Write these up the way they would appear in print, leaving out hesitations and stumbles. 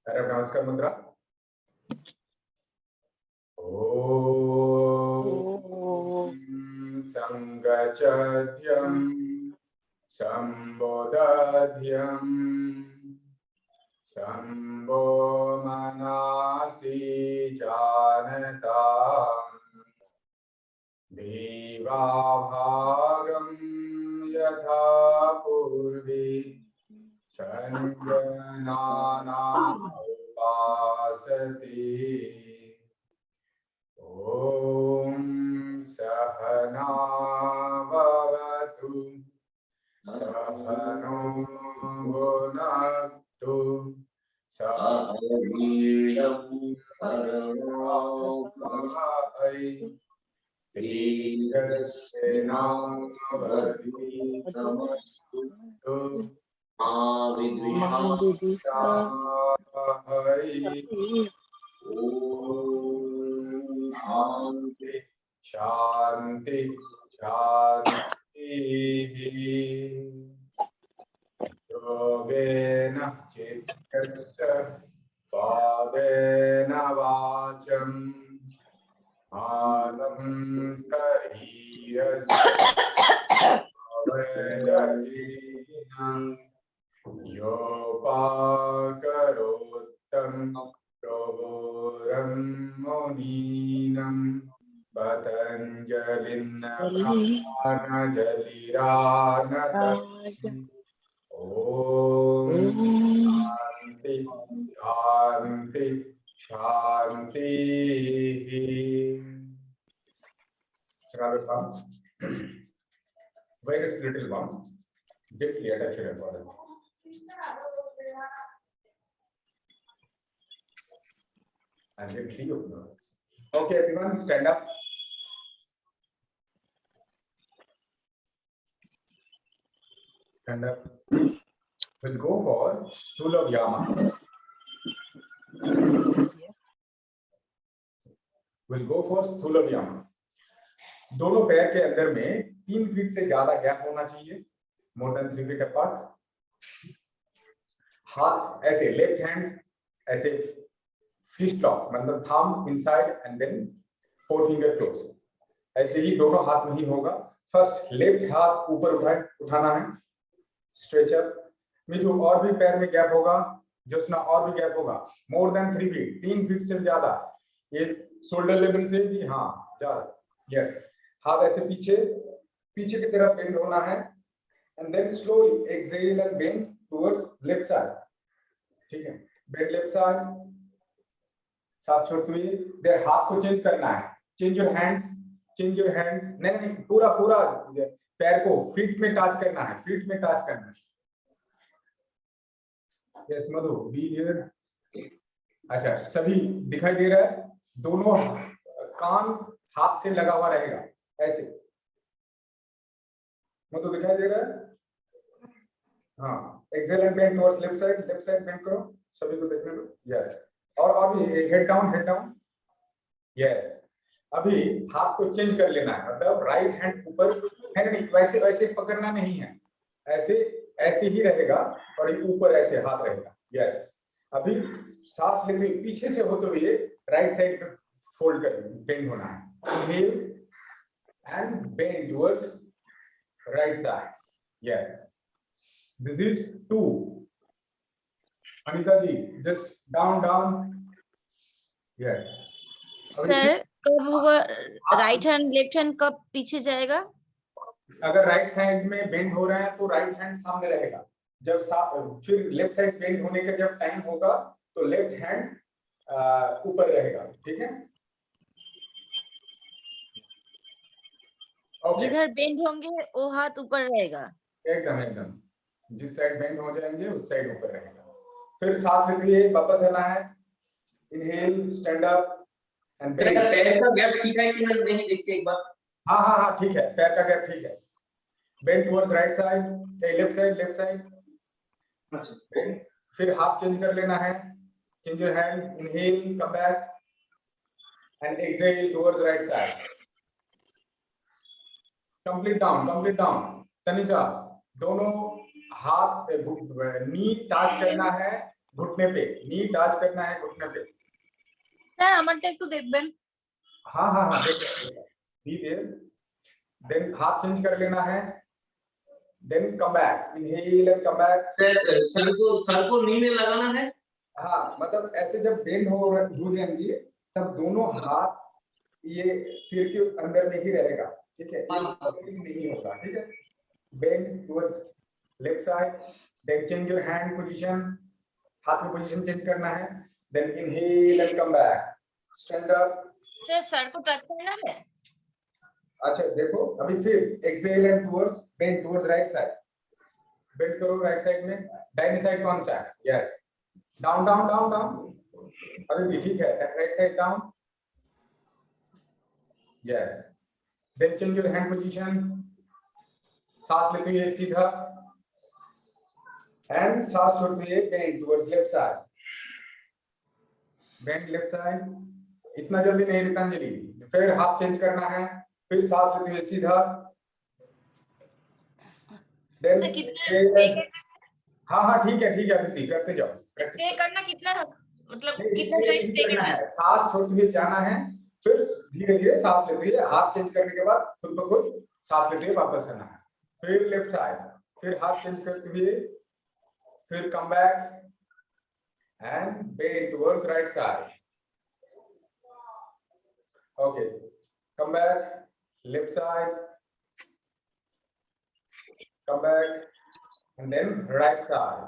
करब नमस्कार मुद्रा। ओम संगचध्यम संबोधध्यम संबो मनासि जानता देवाभागं यथा पूर्वे संजनाना उपासते। ओम सहना भवतु सहनो भुनक्तु सह वीर्यं करवावहै तेजस्विनावधीतमस्तु मा विद्विषावहै। ओम शांति शांति शांति। योगेन चित्तस्य पादेन वाचम् आनं शरीरस्य योपाकरोत्तं प्रभुरं मुनीनं पतञ्जलिर्नमानजलिरानतम्। ओम शांति शांति शांति। Where it's little one, deeply attached to your body. And gently open your eyes. Okay, everyone, stand up. Stand up. We'll go for Stula Vyama. We'll go for Stula Vyama. दोनों पैर के अंदर में 3 फीट से ज्यादा gap होना चाहिए, more than 3 feet apart. हाथ ऐसे, लेफ्ट हैंड ऐसे फिस्ट लॉक, मतलब thumb inside and then 4 finger close. ऐसे ही दोनों हाथ में ही होगा। फर्स्ट लेफ्ट हाथ ऊपर उठाना है, स्ट्रेचर। मिथु और भी पैर में गैप होगा, जोशना और भी गैप होगा, मोर देन 3 फीट, 3 फीट से ज्यादा। ये शोल्डर लेवल से भी, हाँ ज्यादा, यस। हाथ ऐसे पीछे पीछे की तरफ बेंड होना है and then slowly exhale and bend towards left side. ठीक है, बेंड लेफ्ट साइड, सांस छोड़ते हुए। देयर हाथ को चेंज करना है, change your hands, change your hands. नहीं नहीं, पूरा पूरा पैर को फीट में टच करना है, फीट में टच करना है। Yes Madhu, be here. अच्छा, सभी दिखाई दे रहा है? दोनों कान हाथ से लगा हुआ रहेगा ऐसे। मधु दिखाई दे रहा है? हाँ, exhale and bend towards left side bend करो, सभी को देखने दो। यस, और अभी हेड डाउन। यस, अभी हाथ को चेंज कर लेना है, मतलब राइट हैंड ऊपर है, नहीं वैसे वैसे पकड़ना नहीं है, ऐसे ऐसे ही रहेगा और ये ऊपर ऐसे हाथ रहेगा। यस, अभी सांस लेते हुए पीछे से होते हुए राइट साइड पे फोल्ड कर बेंड होना है। Inhale and bend towards right side. Yes, this is 2। Anita ji, just down. Yes sir, कब होगा राइट हैंड लेफ्ट हैंड, कब पीछे जाएगा? अगर राइट साइड में बेंड हो रहा है तो राइट हैंड सामने रहेगा। जब फिर लेफ्ट साइड बेंड होने का जब टाइम होगा तो लेफ्ट हैंड ऊपर रहेगा। ठीक है, जिधर बेंड होंगे वो हाथ ऊपर रहेगा। एकदम जिस साइड बेंड हो जाएंगे उस साइड ऊपर रहेगा। फिर सांस लेते हुए वापस आना है। Inhale, stand up and bend. पैर का गैप ठीक है कि नहीं देख के एक बार। हाँ ठीक है, पैर का गैप ठीक है। Bend towards right side, left side. अच्छा, फिर हाथ चेंज कर लेना है। Change your hand, inhale, come back and exhale towards right side. Complete down. Tanisha, दोनों हाथ नी टच करना है घुटने पे, नी टच करना है घुटने पे। স্যার আমারটা একটু দেখবেন। हाँ हाँ हाँ, बी देयर। देन हाथ चेंज कर लेना है, then come back, inhale and come back. सर को नी में लगाना है। हाँ, मतलब ऐसे जब बेंड हो जाएंगे तब दोनों हाथ ये सिर के अंदर में ही रहेगा, ठीक है, नहीं होगा, ठीक है। Bend towards left side, then change your hand position, हाथ में पोजीशन चेंज करना है, then inhale and come back, stand up. सर को टच करना है। अच्छा देखो, अभी फिर exhale and towards bend towards right side, bend करो राइट साइड में, दाहिनी साइड कौन सा है, yes, down down down down, अभी भी ठीक है, right side down, yes, then change your hand position, सांस लेते हुए सीधा एंड सांस छोड़ते हुए bend towards left side, bend left side, इतना जल्दी नहीं रितांजलि, फिर हाथ चेंज करना है, फिर सांस लेते हुए सीधा, देन सर कितना हाँ हाँ ठीक है अदिति, करते जाओ। स्टे करना कितना, मतलब नहीं, कितना टाइम स्टे करना करना है? है, सांस छोड़ते हुए जाना है, फिर धीरे धीरे सांस लेते हुए हाथ चेंज करने के बाद खुद ब खुद सांस लेते हुए वापस आना है, फिर लेफ्ट साइड, फिर हाथ चेंज करते हुए, फिर come back and bend towards right side, okay, come back left side, come back and then right side,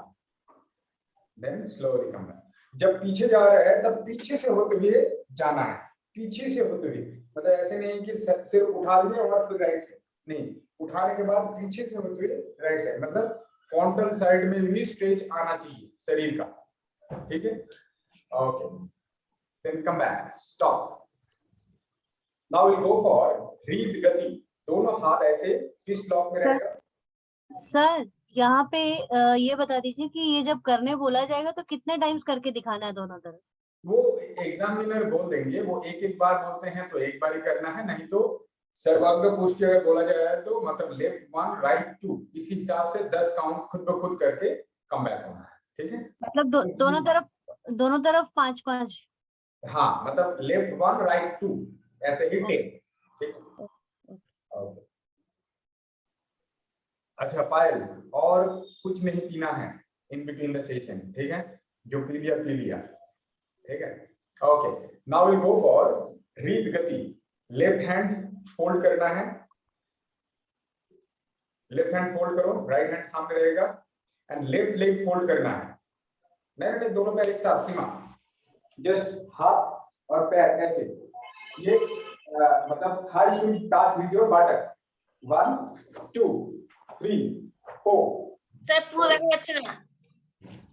then slowly come back. जब पीछे जा रहा है तब पीछे से होते हुए जाना है, पीछे से होते हुए, मतलब ऐसे नहीं कि सिर उठा लिया और फिर राइट साइड, नहीं, उठाने के बाद पीछे से होते हुए राइट साइड, मतलब फ्रंटल साइड में भी स्ट्रेच आना चाहिए शरीर का, ठीक है, okay, then come back, stop. Now will go for रीड गति, दोनों हाथ ऐसे फिस्ट लॉक में रहेगा। सर यहाँ पे ये बता दीजिए कि ये जब करने बोला जाएगा तो कितने टाइम्स करके दिखाना है दोनों तरफ? वो एग्जामिनर बोल देंगे, वो एक एक बार बोलते हैं तो एक बार ही करना है, नहीं तो सर्वांग पुष्टि अगर बोला जाए तो मतलब लेफ्ट 1 राइट 2 इसी हिसाब से 10 काउंट खुद ब खुद करके कम बैक होना है, ठीक है, मतलब दोनों तरफ 5-5। हाँ, मतलब लेफ्ट 1 राइट 2 ऐसे ही 10, ठीक, ओके। अच्छा पायल, और कुछ नहीं पीना है इन बिटवीन द सेशन, ठीक है, जो पी लिया, ठीक है, okay. Now will go for रीड गति, लेफ्ट हैंड फोल्ड करना है, लेफ्ट हैंड फोल्ड करो, राइट हैंड सामने रहेगा एंड लेफ्ट लेग फोल्ड करना है, नहीं दोनों पैर एक साथ, सीमा, जस्ट हाथ और पैर ऐसे, ये मतलब thigh should touch with your button, 1 2 3 4। सर पूरा लगा अच्छा ना।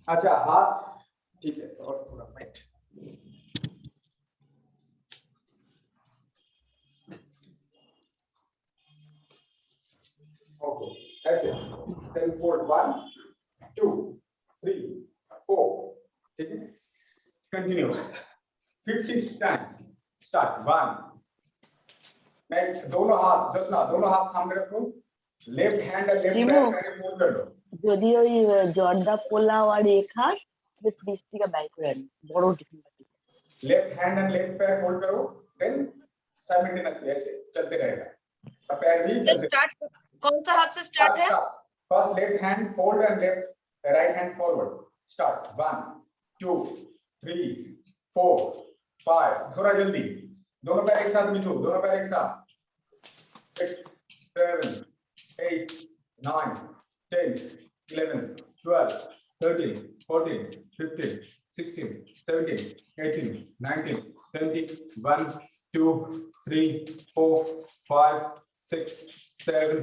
अच्छा हाथ, ठीक है, और थोड़ा वेट, ओके, ऐसे, then fold 1 2 3 4, ठीक है, कंटिन्यू 50 टाइम्स, स्टार्ट 1, नेक्स्ट, दोनों हाथ सामने रखो, लेफ्ट हैंड और लेफ्ट पैर पहले फोल्ड कर लो, যদি ওই জর্দা পোলাও আর খাস যে ফ্রিজ থেকে বাইর করে আনি বড় টিফিন বাটি, लेफ्ट हैंड एंड लेफ्ट पैर फोल्ड करो, देन साइमल्टेनियसली ऐसे चलते रहेगा, अब पैर भी सर स्टार्ट कौन सा हाथ से स्टार्ट है? First left hand fold and left right hand forward, start 1 2 3 4 5, थोड़ा जल्दी, दोनों पैर एक साथ मिलो, दोनों पैर एक साथ, 6 7 8 9 10 11 12 13 14 15 16 17 18 19 20 1 2 3 4 5 6 7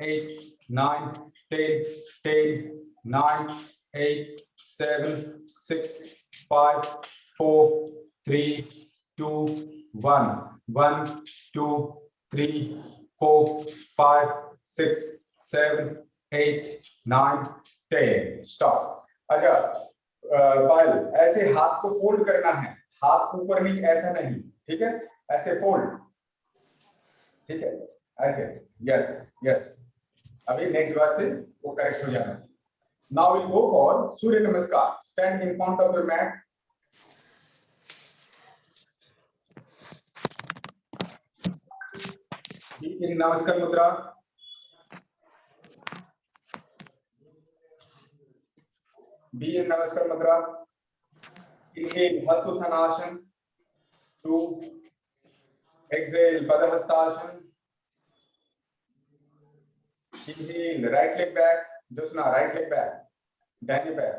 8 9 10 10 9 8 7 6 5 4 3 2 1 1 2 3 4 5 6 7 8 9 10, स्टॉप। अच्छा पायल, ऐसे हाथ को फोल्ड करना है, हाथ ऊपर नीचे ऐसा नहीं, ठीक है, ऐसे फोल्ड, ठीक है, ऐसे, यस यस, अभी नेक्स्ट बार से वो करेक्ट हो जाना, Now we'll go for Surya Namaskar. Stand in front of your mat. Be in Namaskar Mudra. Be in Namaskar Mudra. Inhale, Hasuthanasana. 2. Exhale, Padahastasana. Inhale, right leg back. Josna, right leg back. Dahiye पैर.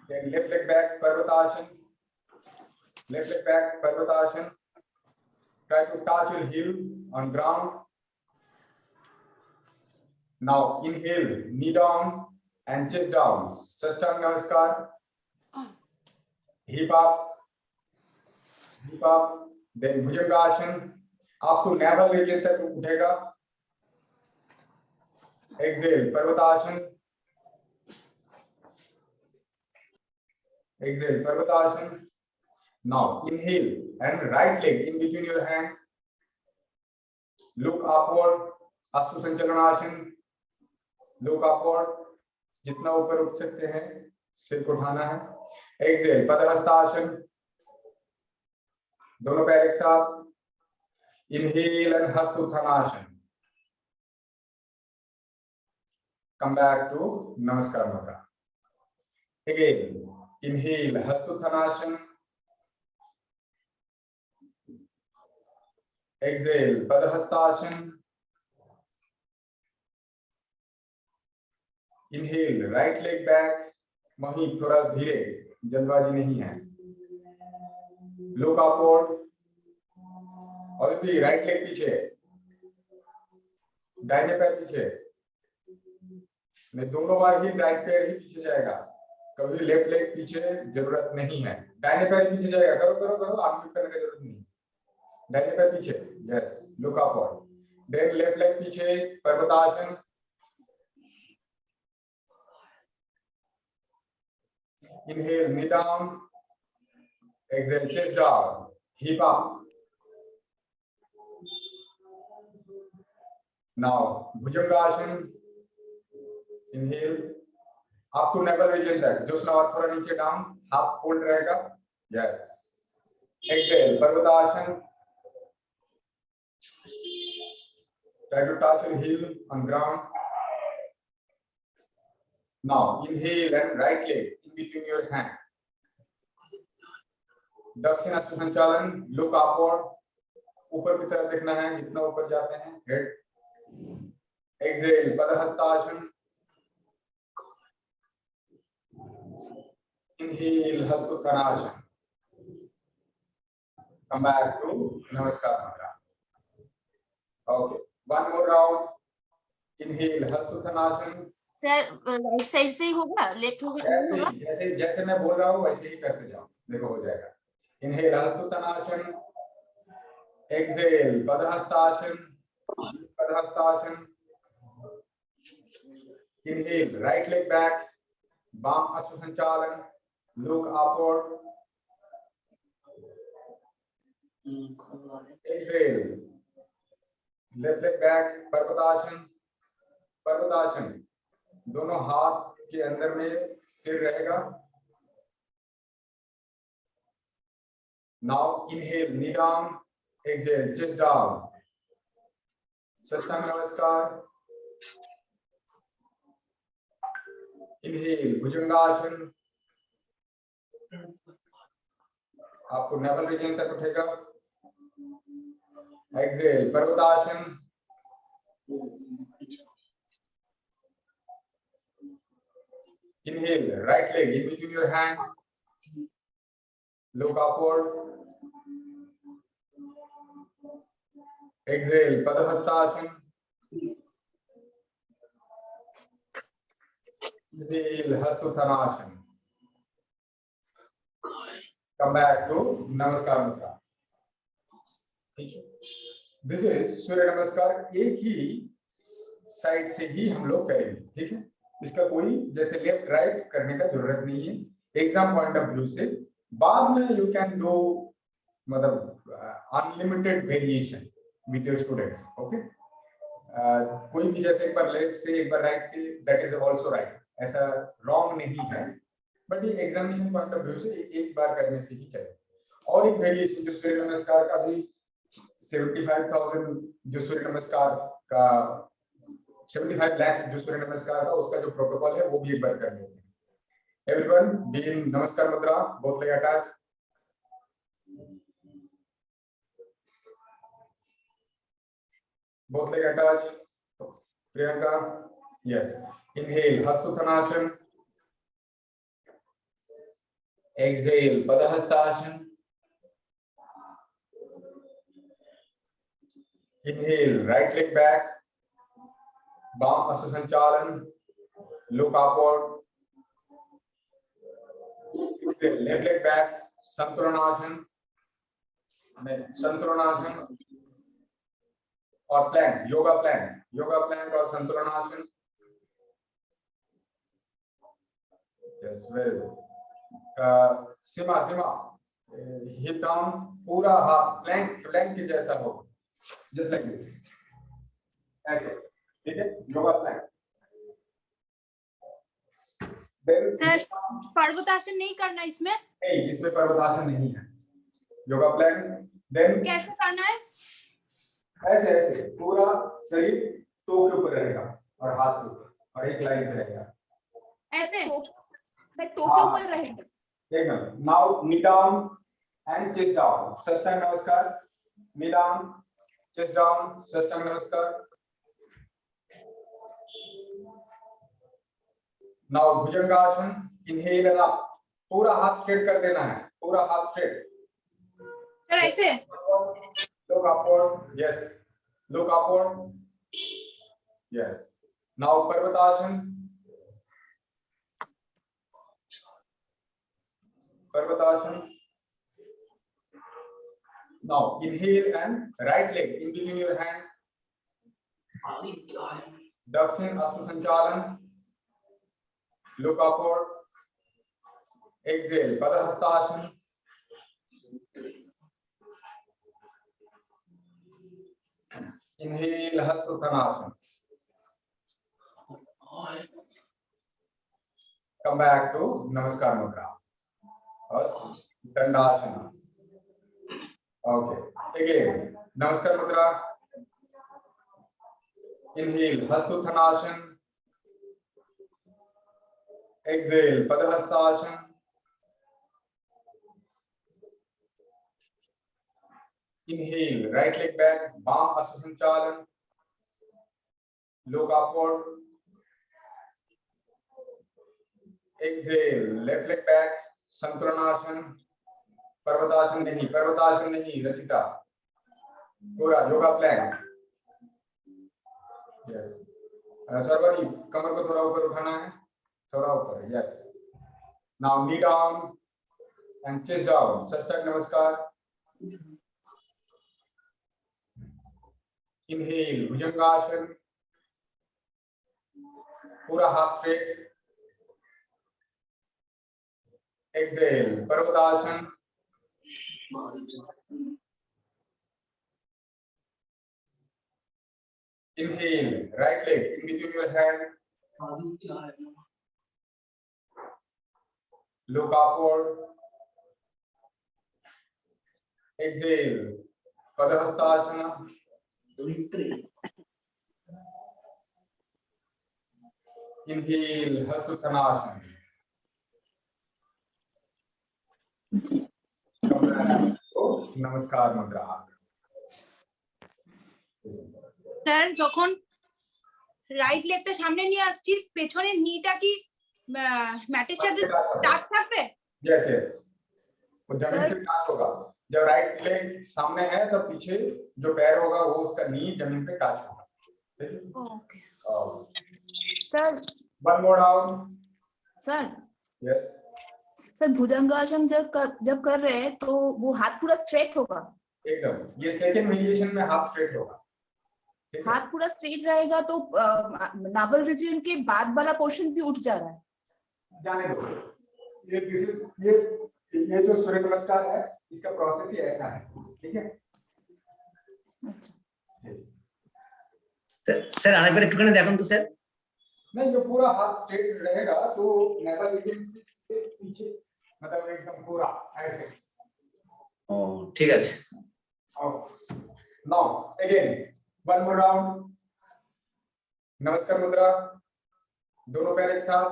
Then left leg back, Parvatasana. Left leg back, Parvatasana. Try to touch your heel on ground. Now inhale, knee down and chest down. Sashtanga Namaskar. Hip up. Hip up. Then Bhujangasana. आपको navel region तक उठेगा. Exhale, Parvatasana. Exhale, Parvatasana. Now inhale and right leg in between your hand. Look upward. Astu Sanchalanasana. Look upward. जितना ऊपर उठ सकते हैं सिर को उठाना है. Exhale, Padahastasana. दोनों पैर एक साथ. Inhale and Hasuthanasana. Come back to Namaskar Mudra. Again, inhale, Hasuthanasana. Exhale, Padahastasana. Inhale, right leg back. वहीं थोड़ा धीरे, जल्दबाजी नहीं है. Look upward. और भी राइट लेग पीछे, दाहिने पैर पीछे. नहीं, दोनों बार ही राइट पैर ही पीछे जाएगा. कभी लेफ्ट लेग पीछे जरूरत नहीं है. दाहिने पैर पीछे जाएगा. करो करो करो, आर्म करने की जरूरत नहीं. दाहिने पैर पीछे. Yes, look upward. Then left leg पीछे, parvatasana. Inhale, knee down. Exhale, chest down. Hip up. Now, Bhujangasana. Inhale. Up to navel region तक. Josna और थोड़ा नीचे down. Half fold रहेगा. Yes. Exhale, Parvatasana. Try to touch your heel on ground. Now, inhale and right leg in between your hand. Dakshina Sanchalan. Look upward. ऊपर की तरफ देखना है. जितना ऊपर जाते हैं. Head. Exhale, Padahastasana. Inhale, Hasuthanasana. Come back to Namaskar Mudra. Okay, one more round. Inhale, Hasuthanasana. Sir right side से ही होगा, लेफ्ट होगा होगा? जैसे जैसे मैं बोल रहा हूँ वैसे ही करते जाओ. देखो हो जाएगा. Inhale, Hasuthanasana. Exhale, Padahastasana. Padahastasana. Inhale, right leg back. Bam Asvasanchalan. Look upward. Exhale. Left leg back. Parvatasana. Parvatasana. दोनों हाथ के अंदर में सिर रहेगा. Now inhale, knee down. Exhale, chest down. Sashtanga Namaskar. Inhale, Bhujangasana. आपको नेवल रीजन तक उठेगा. Exhale, Parvatasana. Inhale, right leg in between your hand. Look upward. Exhale, Padahastasana. Inhale, Hasuthanasana. Come back to Namaskar Mudra. This is Surya Namaskar. एक ही side से ही हम लोग करेंगे. ठीक है, इसका कोई जैसे लेफ्ट राइट करने का जरूरत नहीं है. एग्जाम पॉइंट ऑफ व्यू से बाद में यू कैन डू मतलब unlimited variation with your students. Okay, कोई भी जैसे एक बार लेफ्ट से एक बार राइट से, दैट इज आल्सो राइट, ऐसा रॉन्ग नहीं है, बट ये एग्जामिनेशन पॉइंट ऑफ व्यू से एक बार करने से ही चले। और एक वेरिएशन जो सूर्य नमस्कार का भी 75,000 जो सूर्य नमस्कार का 75 लाख जो सूर्य नमस्कार का उसका जो प्रोटोकॉल है वो भी एक बार कर लेते हैं। एवरीवन बी इन नमस्कार मुद्रा, both leg attach, both leg attached. Priyanka, yes. Inhale, Hastuttanasana. Exhale, Padahastasana. Inhale, right leg back. Bam Asusanchalan. Look upward. Exhale, left leg back. Santulanasana. Santulanasana. और प्लैंक, योगा प्लैंक और Santulanasana. Yes, very good. Seema hip down, पूरा हाथ Planck के जैसा हो, just like this, ऐसे, ठीक है, योगा प्लैंक। सर पर्वतासन नहीं करना इसमें? नहीं, इसमें पर्वतासन नहीं है। योगा प्लैंक, देन कैसे करना है? ऐसे ऐसे पूरा शरीर टो के ऊपर रहेगा और हाथ के ऊपर और एक लाइन पे रहेगा, ऐसे टो के ऊपर रहेगा एकदम। Now knee down and chest down, साष्टांग नमस्कार, नी डाउन, चेस्ट डाउन, साष्टांग नमस्कार। Now bhujangasana, inhale and up, पूरा हाथ स्ट्रेट कर देना है, पूरा हाथ स्ट्रेट। सर ऐसे Look upward, yes. Look upward, yes. Now Parvatasana. Parvatasana. Now inhale and right leg in between your hand. Dakshin Astusanchalan. Look upward. Exhale, Padahastasana. Inhale, Hastuttanasana. Come back to Namaskar Mudra. First, Dandasana. Okay. Again, Namaskar Mudra. Inhale, Hastuttanasana. Exhale, Padahastasana. Inhale, right leg back, Bam Asusanchalan. Look upward. Exhale, left leg back, Santulanasana. Parvatasana नहीं, रचिता। पूरा yoga Planck. Yes. Sarvani, कमर को थोड़ा ऊपर उठाना है, थोड़ा ऊपर, yes. Now knee down and chest down, साष्टांग नमस्कार। Inhale, Bhujangasana. पूरा हाथ straight. Exhale, Parvatasana. Inhale, right leg in between your hand. Look upward. Exhale, Padahastasana. Inhale, Hastuttanasana. नमस्कार मुद्रा। স্যার যখন রাইট লেগটা সামনে নিয়ে আসছি পেছনের নিটা কি ম্যাটের সাথে টাচ থাকবে? यस यस, वो जमीन से टच होगा। जब राइट लेग सामने है तो पीछे जो पैर होगा वो उसका नी जमीन पे टच होगा। Okay sir one more down. Sir yes sir Bhujangasana जब कर रहे हैं तो वो हाथ पूरा स्ट्रेट होगा? एकदम, ये सेकंड वेरिएशन में हाथ स्ट्रेट होगा। हाथ पूरा स्ट्रेट रहेगा तो नाभल रीजन के बाद वाला पोर्शन भी उठ जा रहा है। जाने दो, ये दिस इज ये जो सूर्य नमस्कार है इसका प्रोसेस ही ऐसा है, ठीक है। স্যার আরেকবার একটুখানি দেখান তো স্যার। नहीं, ये पूरा हाथ स्ट्रेट रहेगा तो नेवल मीडियम से पीछे, मतलब एकदम पूरा ऐसे। ও ঠিক আছে। Now again one more round. नमस्कार मुद्रा, दोनों पैर एक साथ।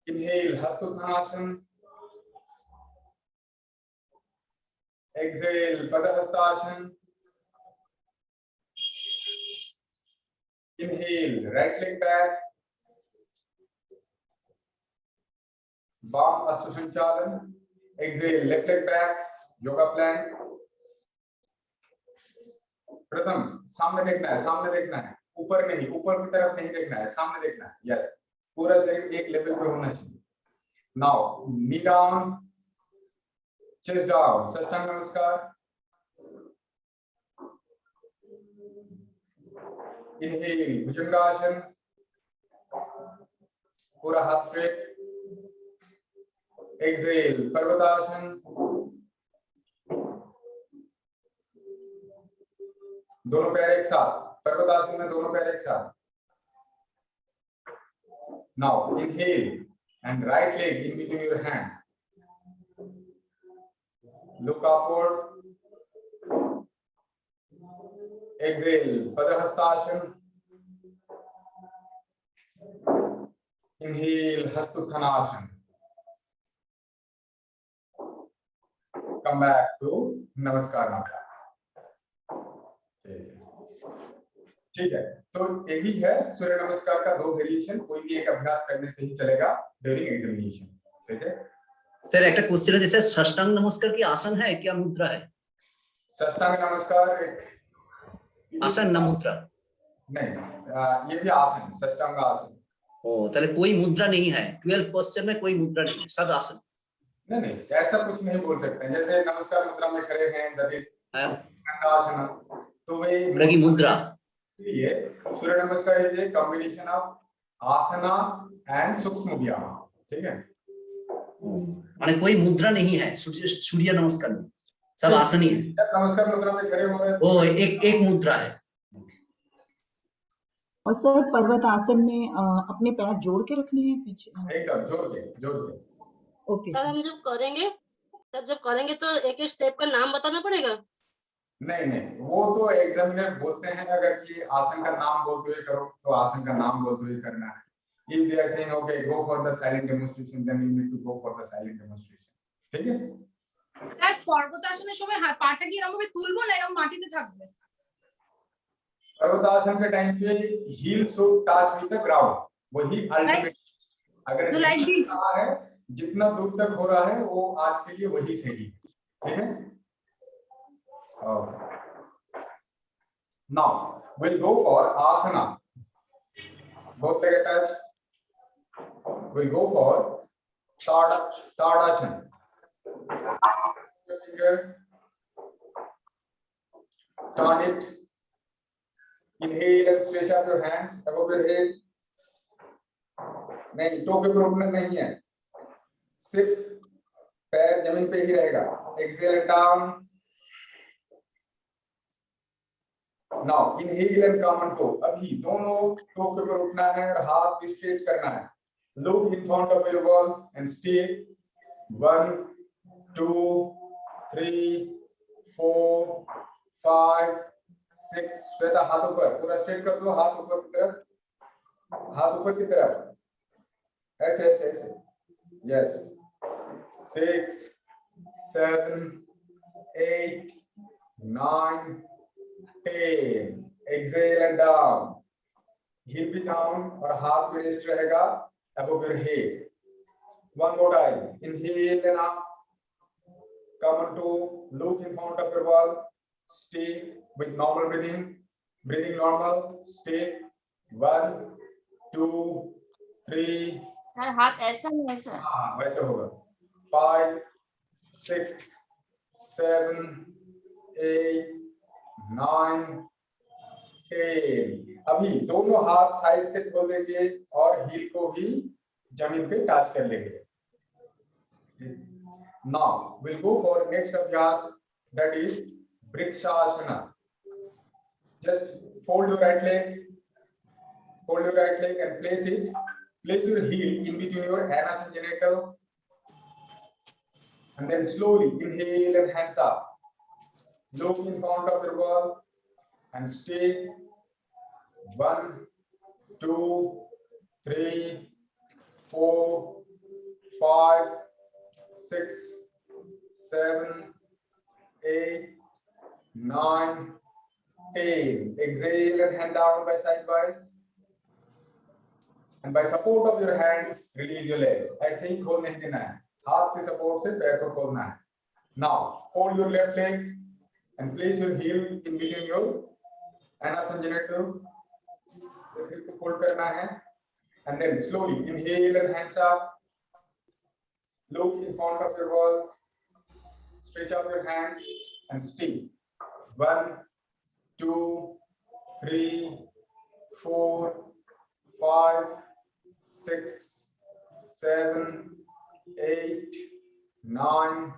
Inhale, हस्तोत्थानासन। Exhale, पदहस्तासन। Inhale, right leg back. Baam Asvasanchalan. Exhale, left leg back. Yoga plank. प्रथम सामने देखना है, सामने देखना है, ऊपर नहीं, ऊपर की तरफ नहीं देखना है, सामने देखना है। यस, पूरा शरीर एक लेवल पे होना चाहिए। Now knee down, chest down, साष्टांग नमस्कार। इनहेल, भुजंगासन, पूरा हाथ स्ट्रेट। एक्सहेल, पर्वतासन। दोनों पैर एक साथ, पर्वतासन में दोनों पैर एक साथ। Now inhale and right leg in between your hand. Look upward. Exhale, Padahastasana. Inhale, Hastuttanasana. Come back to Namaskar Mudra. ठीक है, तो यही है सूर्य नमस्कार का दो वेरिएशन, कोई भी एक अभ्यास करने से ही चलेगा ड्यूरिंग एग्जामिनेशन। ठीक है স্যার, একটা কোশ্চেন আছে স্যার, षष्टांग नमस्कार की आसन है क्या मुद्रा है? साष्टांग नमस्कार एक आसन ना मुद्रा? नहीं, ये भी आसन, साष्टांग आसन। ओ তাহলে कोई मुद्रा नहीं है, 12 पोस्चर में कोई मुद्रा नहीं है, सब आसन। नहीं नहीं, ऐसा कुछ नहीं बोल सकते। जैसे नमस्कार मुद्रा में खड़े हैं, दैट इज आसन, तो वही मुद्रा। ये surya namaskar is a combination of asana and sukshma vyayam. ठीक है, माने कोई मुद्रा नहीं है सूर्य नमस्कार में, सब आसन ही है। नमस्कार मुद्रा में खड़े हो रहे हैं, ओ एक मुद्रा है। और सर पर्वतासन में अपने पैर जोड़ के रखने हैं पीछे? एकदम जोड़ के ओके सर, हम जब करेंगे तो एक एक स्टेप का नाम बताना पड़ेगा? नहीं नहीं, वो तो एग्जामिनर बोलते हैं, अगर ये आसन का नाम बोलते हुए करो तो आसन का नाम बोलते हुए करना है। If they are saying okay, go for the silent demonstration, then you need to go for the silent demonstration. ঠিক আছে স্যার, পর্বতাসনের সময় পাটা কি এরকম ভাবে তুলবো না এরকম মাটিতে থাকবে? पर्वतासन के टाइम पे heel should touch with the ground, वही अल्टीमेट। अगर तो like this? है, जितना दूर तक हो रहा है वो आज के लिए वही सही। ठीक है, now we'll go for asana, both leg attached। we'll go for tadasana, turn it, inhale and stretch up your hands above your head। नहीं, टो के ऊपर उठना नहीं है, सिर्फ पैर जमीन पे ही रहेगा। exhale and down। Now inhale and come on toe। अभी दोनों टो के ऊपर उठना है और हाथ भी स्ट्रेट करना है। Look in front of your wall and stay। 1 2 3 4 5 6। Shweta हाथ ऊपर, पूरा स्ट्रेट कर दो, हाथ ऊपर की तरफ, हाथ ऊपर की तरफ, ऐसे ऐसे ऐसे। Yes, 6 7 8 9 10। Exhale and down, heel भी डाउन और हाथ भी रेस्ट रहेगा above your head। one more time, inhale and up, come on to look in front of your wall, stay with normal breathing normal, stay। 1 2 3। Sir हाथ ऐसा नहीं, ऐसा। हाँ वैसे होगा। 5 6 7 8 9 10। अभी दोनों हाथ साइड से खोल देंगे और हील को भी जमीन पे टच कर लेंगे। Now we'll go for next अभ्यास, that is vrikshasana. Just fold your right leg. Fold your right leg and place it. Place your heel in between your anus and genital. And then slowly inhale and hands up. Look in front of your wall and stay. 1, 2, 3, 4, 5, 6, 7, 8, 9, 10. Exhale and hand down by sidewise. And by support of your hand, release your leg. ऐसे ही खोल नहीं देना है. हाथ के support से पैर को खोलना है. Now fold your left leg and place your heel in between your anus and genital. Heel को fold करना है. And then slowly inhale and hands up. Look in front of your wall. Stretch out your hands and stay. 1, 2, 3, 4, 5, 6, 7, 8, 9,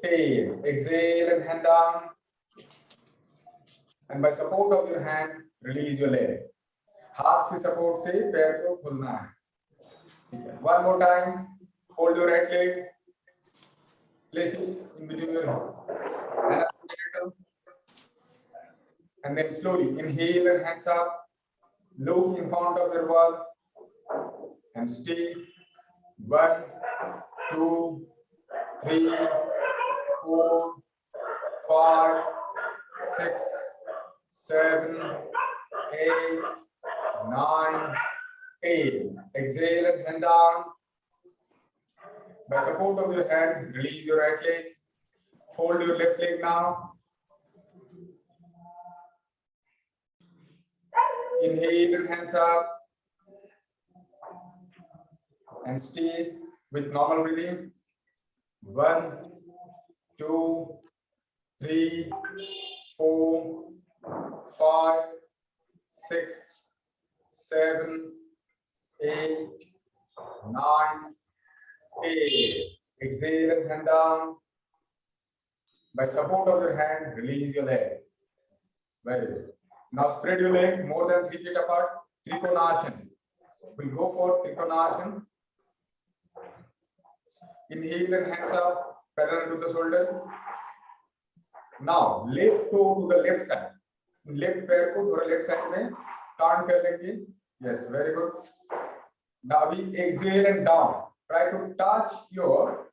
10. Exhale and hand down. And by support of your hand, release your leg. हाथ की support से पैर को खोलना है. ठीक है. One more time. Fold your right leg. Place it in between your anus and genital. And then slowly inhale and hands up. Look in front of your wall and stay. 1, 2, 3, 4, 5, 6, 7, 8, 9, 10. Exhale and hand down. By support of your hand, release your right leg. Fold your left leg now. Inhale and hands up. And stay with normal breathing. 1, 2, 3, 4, 5, 6, 7, 8, 9, 10. Exhale and hand down. By support of your hand, release your leg. Very good. Now spread your leg more than 3 feet apart. Trikonasana. We'll go for Trikonasana. Inhale and hands up, parallel to the shoulder. Now left toe to the left side. Left पैर को थोड़ा left side में turn कर लेंगे. Yes, very good. Now we exhale and down. Try to touch your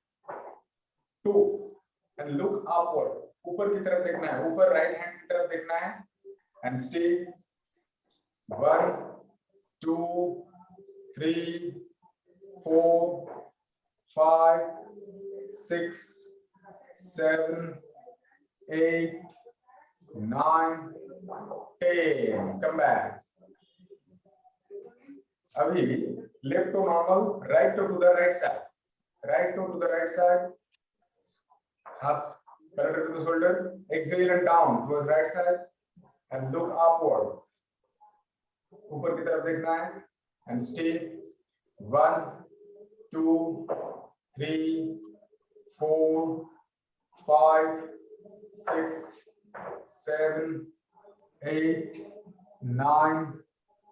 toe and look upward. ऊपर की तरफ देखना है. ऊपर right hand की तरफ देखना है. And stay. 1, 2, 3, 4, 5, 6, 7, 8, 9, 10. Come back. Abhi left toe normal, right toe to the right side. Right toe to the right side. Half parallel to the shoulder. Exhale and down towards right side and look upward. ऊपर की तरफ देखना है and stay. 1, 2, 3, 4, 5, 6, 7, 8, 9,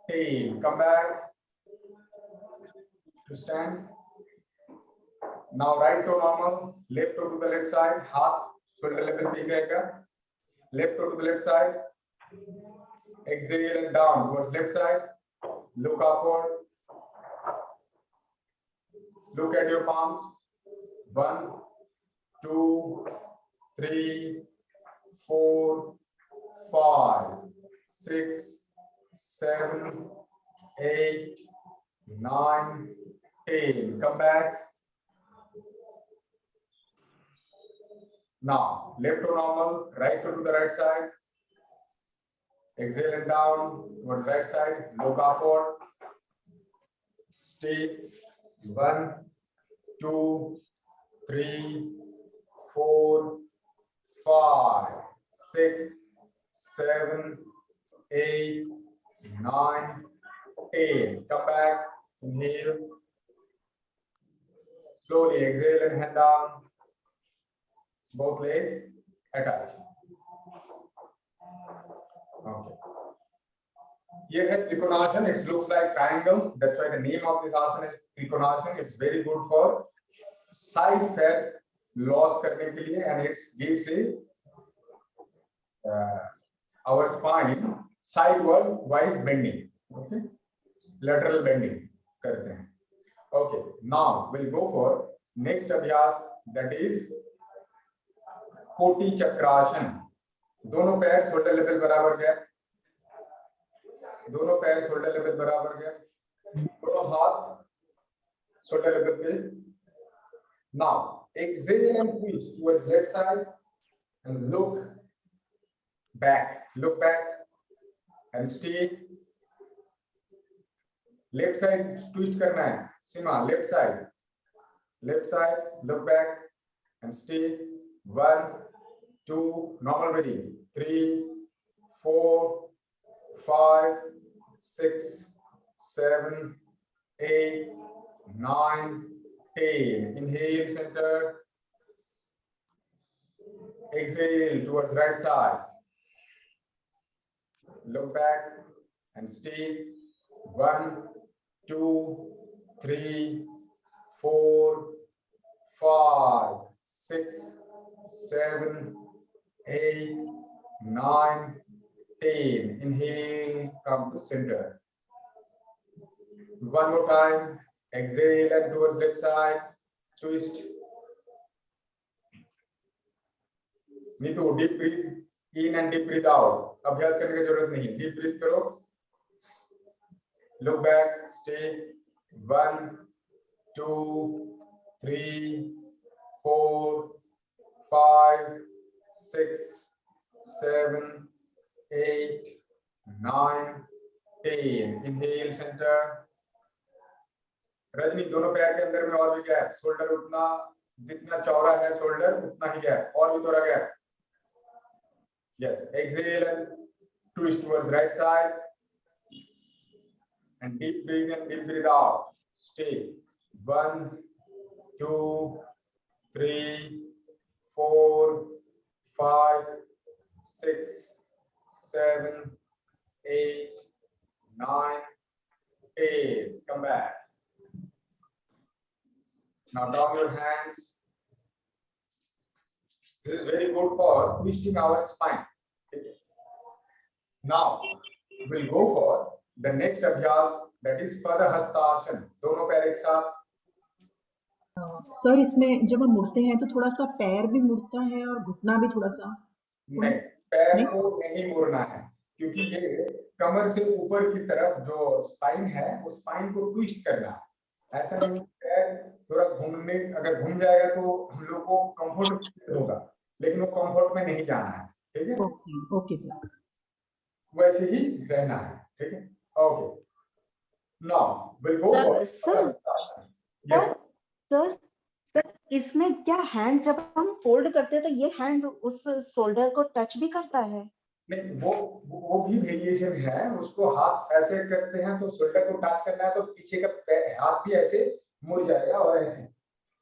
10. Come back to stand. Now right toe normal, left toe to the left side. हाथ shoulder level पे रहेगा. Left toe to the left side. Exhale and down towards left side. Look upward. Look at your palms. 1, 2, 3, 4, 5, 6, 7, 8, 9, 10. Come back. Now left toe normal, right toe to the right side. Exhale and down towards right side. Look upward. Stay. 1, 2, 3, 4, 5, 6, 7, 8, 9, 10. Come back. Inhale. Slowly exhale and hand down. Both legs attached. Okay. ये है trikonasana. It looks like triangle. That's why the name of this asana is trikonasana. It's very good for side fat loss करने के लिए, and it gives our spine sideward wise bending. Okay, lateral bending करते हैं. Okay, now we'll go for next अभ्यास, that is कोटि चक्रासन. दोनों पैर shoulder level बराबर गैप, दोनों पैर शोल्डर लेवल बराबर गैप, दोनों हाथ शोल्डर लेवल पे. Now exhale and twist towards left side and look back and stay. Left side twist करना है. सीमा left side, look back and stay. 1, 2, normal breathing. 3, 4, 5, 6, 7, 8, 9, 10. Inhale, center. Exhale towards right side. Look back and stay. 1, 2, 3, 4, 5, 6, 7, 8, 9, 10. Inhale, come to center. One more time. Exhale and towards left side. Twist. Neetu, deep breathe in and deep breathe out. अभ्यास करने की जरूरत नहीं. Deep breathe करो. Look back. Stay. 1, 2, 3, 4, 5, 6, 7, 8, 9, 10. Inhale, center. Rajni, दोनों पैर के अंदर में और भी गैप. शोल्डर उतना, जितना चौड़ा है शोल्डर उतना ही गैप, और भी थोड़ा gap. Yes. Exhale and twist towards right side. And deep breathe in, deep breathe out. Stay. 1, 2, 3, 4, 5, 6, 7, 8, 9, 10. Come back. Now down your hands. This is very good for twisting our spine. Okay. Now we'll go for the next abhyas, that is Padahastasana. दोनों पैर एक साथ. Sir इसमें जब हम मुड़ते हैं तो थोड़ा सा पैर भी मुड़ता है और घुटना भी थोड़ा सा. नहीं, पैर को नहीं मुड़ना है, क्योंकि ये कमर से ऊपर की तरफ जो स्पाइन है उस स्पाइन को ट्विस्ट करना है. ऐसा नहीं पैर थोड़ा घूमने, अगर घूम जाएगा तो हम लोग को कंफर्ट होगा, लेकिन वो कंफर्ट में नहीं जाना है. ठीक है, ओके सर. वैसे ही रहना है. ठीक है, okay. Now will go for yes. Sir इसमें क्या हैंड जब हम फोल्ड करते हैं तो ये हैंड उस शोल्डर को टच भी करता है? नहीं, वो भी वेरिएशन है. उसको हाथ ऐसे करते हैं तो शोल्डर को टच करना है तो पीछे का हाथ भी ऐसे मुड़ जाएगा और ऐसे.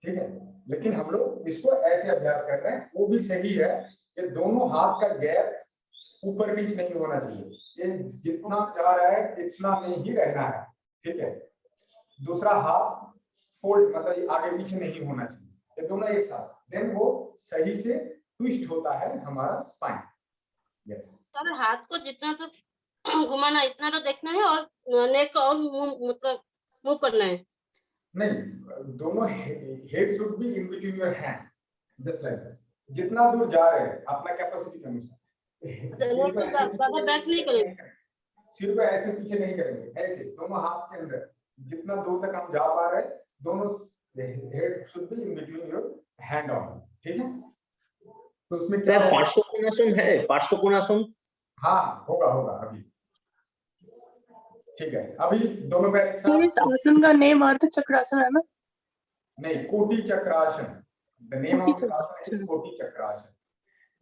ठीक है, लेकिन हम लोग इसको ऐसे अभ्यास कर रहे हैं. वो भी सही है कि दोनों हाथ का गैप ऊपर नीचे नहीं होना चाहिए. ये जितना जा रहा है इतना में ही रहना है. ठीक है, दूसरा हाथ फोल्ड मतलब आगे पीछे नहीं होना चाहिए. ये दोनों एक साथ, देन वो सही से ट्विस्ट होता है हमारा स्पाइन. यस सर, हाथ को जितना तो घुमाना इतना तो देखना है और नेक और मतलब मूव करना है. नहीं, दोनों head should be in between your hand, just like this. जितना दूर जा रहे हैं अपना कैपेसिटी के अनुसार. ज्यादा बैक नहीं करेंगे, सिर को ऐसे पीछे नहीं करेंगे, ऐसे दोनों हाथ के अंदर जितना दूर तक हम जा पा रहे हैं, दोनों head should be in between your hand on. ठीक है, तो उसमें क्या पार्श्वकोणासन है? पार्श्वकोणासन हाँ होगा अभी. ठीक है, अभी दोनों पैर एक साथ. इस आसन का नेम अर्ध चक्रासन है ना? नहीं, कोटि चक्रासन. The name of the asana is कोटि चक्रासन.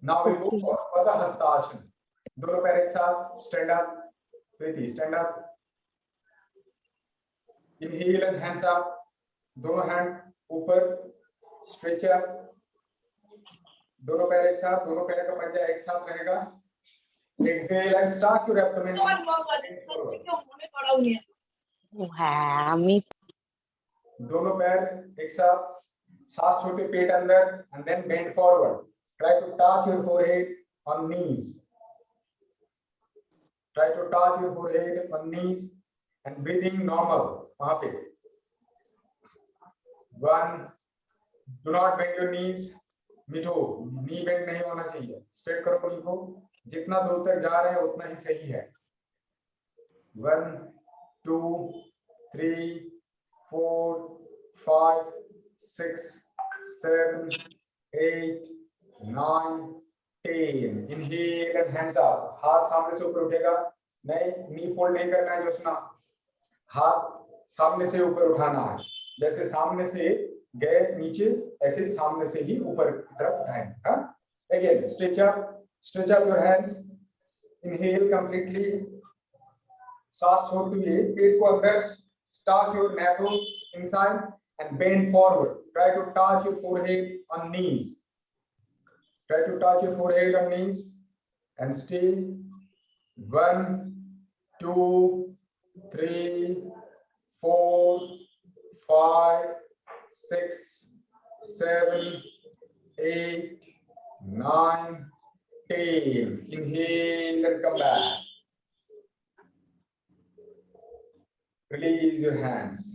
Now we go for पदहस्तासन. दोनों पैर एक साथ. Stand up. Preeti, stand up. Inhale and hands up. दोनों हैंड ऊपर. Stretch up. दोनों पैर एक साथ, दोनों पैर का पंजा एक साथ रहेगा. Exhale and stack your abdomen. Whammy. दोनों पैर एक साथ, सांस छोड़ते पेट अंदर, and then bend forward. Try to touch your forehead on knees. Try to touch your forehead on knees and breathing normal. वहां पे 1. Do not bend your knees. मिठो, नी बेंड नहीं होना चाहिए. स्ट्रेट करो नी को. जितना दूर तक जा रहे हैं उतना ही सही है. 1, 2, 3, 4, 5, 6, 7, 8, 9, 10. Inhale and hands up. हाथ सामने से ऊपर उठेगा. नहीं, नी फोल्ड नहीं करना है जोशना. हाथ सामने से ऊपर उठाना है. जैसे सामने से गए नीचे, ऐसे सामने से ही ऊपर की तरफ उठाएंगे. हाँ? Again, stretch up your hands. Inhale completely. सांस छोड़ते हुए पेट को अंदर, stack your navel inside and bend forward. Try to touch your forehead on knees. Try to touch your forehead on knees and stay. 1, 2, 3, 4, 5, 6, 7, 8, 9, 10. Inhale and come back. Release your hands.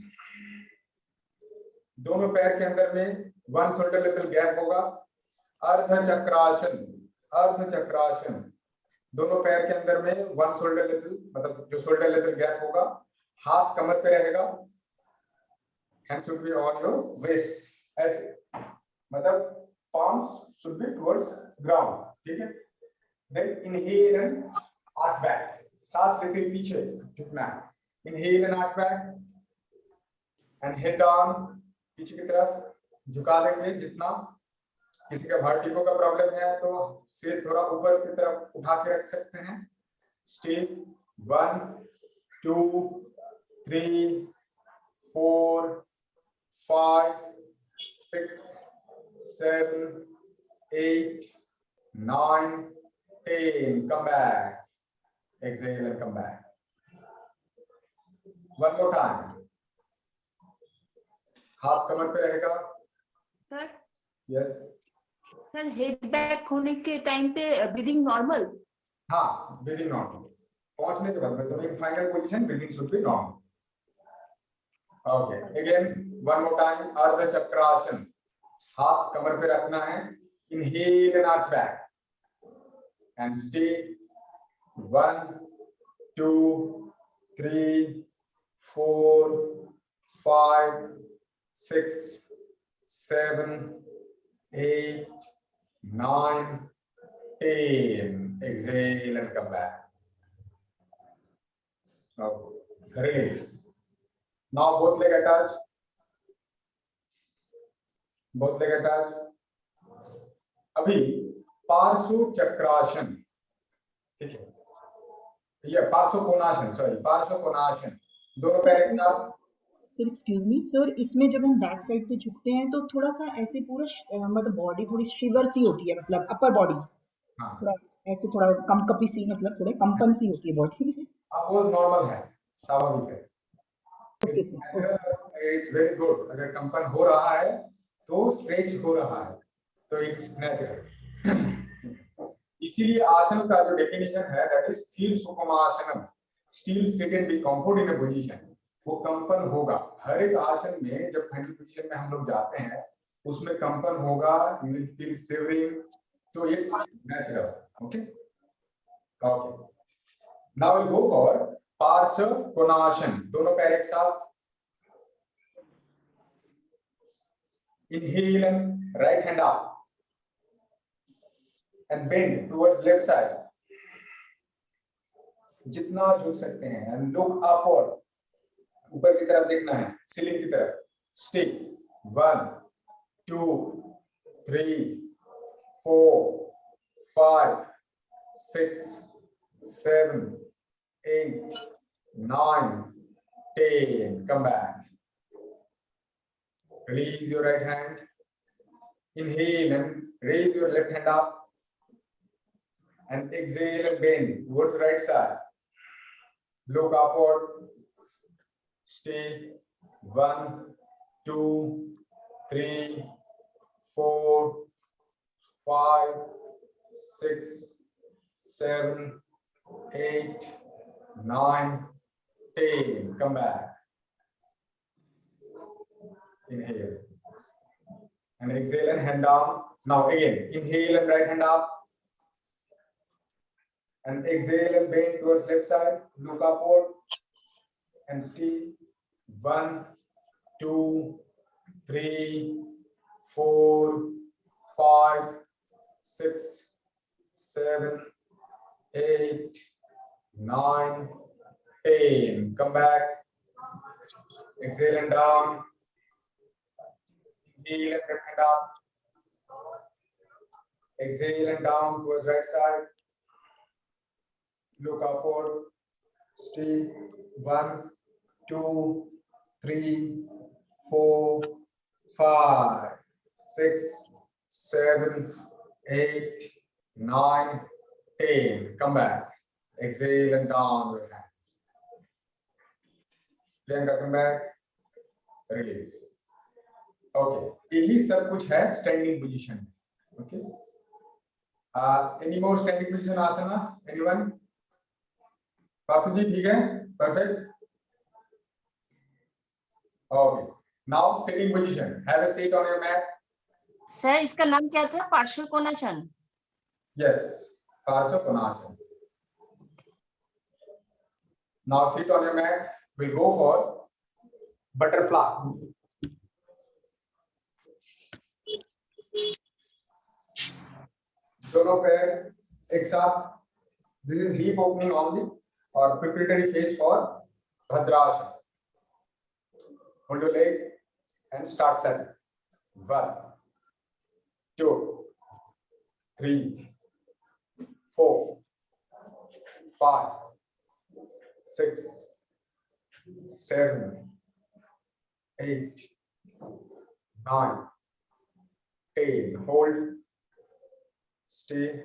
दोनों पैर के अंदर में 1 shoulder level gap होगा. अर्ध चक्रासन. अर्ध चक्रासन. दोनों पैर के अंदर में 1 shoulder level, मतलब जो shoulder level gap होगा, हाथ कमर पे रहेगा. Hands should be on your waist. ऐसे, मतलब palms should be towards ground. ठीक है? Then inhale and arch back. सांस लेते हुए पीछे झुकना है. Inhale and arch back and head down. पीछे की तरफ झुका देंगे जितना. किसी का वर्टिगो का प्रॉब्लम है तो सिर थोड़ा ऊपर की तरफ उठा के रख सकते हैं. Stay. 1, 2, 3, 4, 5, 6, 7, 8, 9, 10. Come back. Exhale and come back. One more time. हाथ कमर पे रहेगा. Sir, Yes. Sir head back होने के टाइम पे ब्रीदिंग नॉर्मल. हाँ, breathing normal. पहुंचने के बाद में तो final position breathing should be normal. Okay. Again, one more time. अर्ध चक्रासन. हाथ कमर पे रखना है. Inhale and arch back. And stay. 1, 2, 3, 4, 5, 6, 7, 8, 9, 10. Exhale and come back. Okay. Release. Now both leg attach. Both leg attach. अभी पार्श्व चक्रासन. ठीक है. ये पार्श्व कोणासन, सॉरी पार्श्व कोणासन. दोनों पैर एक साथ. सर एक्सक्यूज मी सर, इसमें जब हम बैक साइड पे झुकते हैं तो थोड़ा सा ऐसे पूरा मतलब बॉडी थोड़ी शिवर सी होती है, मतलब अपर बॉडी हाँ. थोड़ा ऐसे थोड़ा कंपकपी सी, मतलब थोड़े कंपन सी होती है बॉडी. अब वो नॉर्मल है, स्वाभाविक है. Okay sir. It's very good. अगर कंपन हो रहा है तो स्ट्रेच हो रहा है, तो इट्स नेचुरल. इसीलिए आसन का जो डेफिनेशन है दैट इज स्थिर सुखमासनम. Still stated be comfort in a position. वो कंपन होगा हर एक आसन में. जब फाइनल पोजीशन में हम लोग जाते हैं उसमें कंपन होगा. You will feel shivering. तो it's natural. Okay okay. Now will go for Parshva Konasana. दोनों पैर एक साथ. Inhale and right hand up and bend towards left side. जितना झुक सकते हैं and look upward. ऊपर की तरफ देखना है, सीलिंग की तरफ. Stay. 1, 2, 3, 4, 5, 6, 7, 8, 9, 10. Come back. Release your right hand. Inhale and raise your left hand up and exhale and bend towards right side. Look upward. Stay. 1, 2, 3, 4, 5, 6, 7, 8, 9, 10. Come back. Inhale. And exhale and hand down. Now again, inhale and right hand up. And exhale and bend towards left side. Look upward. And stay. 1, 2, 3, 4, 5, 6, 7, 8, 9, 10. Come back. Exhale and down. Inhale and left hand up. Exhale and down towards right side. Look upward. Stay. 1, 2, 3, 4, 5, 6, 7, 8, 9, 10. Come back. Exhale and down your hands. Priyanka, come back. Release. Okay. यही सब कुछ है standing position. Okay. Any more standing position asana? Anyone? Parthu ji, ठीक है? Perfect. Okay. Now sitting position. Have a seat on your mat. Sir इसका नाम क्या था? पार्श्व कोणासन. Yes. Parsva Konasana. Now sit on your mat. We'll go for butterfly. दोनों पैर एक साथ. This is hip opening only or preparatory phase for Bhadrasana. Hold your leg and start turning. 1, 2, 3, 4, 5, 6, 7, 8, 9, 10. Hold. Stay.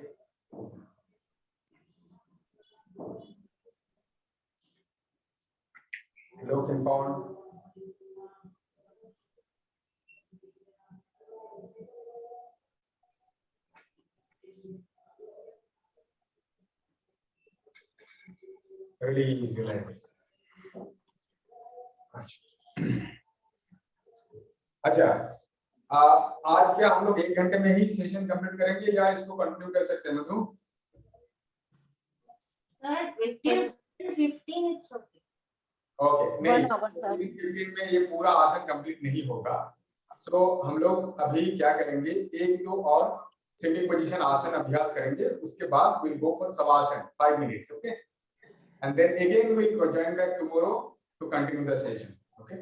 Look and pound. Release your leg. अच्छा, आज क्या हम लोग 1 घंटे में ही सेशन कंप्लीट करेंगे या इसको कंटिन्यू कर सकते हैं मधु? Sir, 15 it's okay. ओके, नहीं 1 hour, sir. 15 में ये पूरा आसन कंप्लीट नहीं होगा. सो हम लोग अभी क्या करेंगे, 1-2 और सिटिंग पोजीशन आसन अभ्यास करेंगे. उसके बाद will go for shavasana 5 minutes. Okay, and then again will join back tomorrow to continue the session. Okay.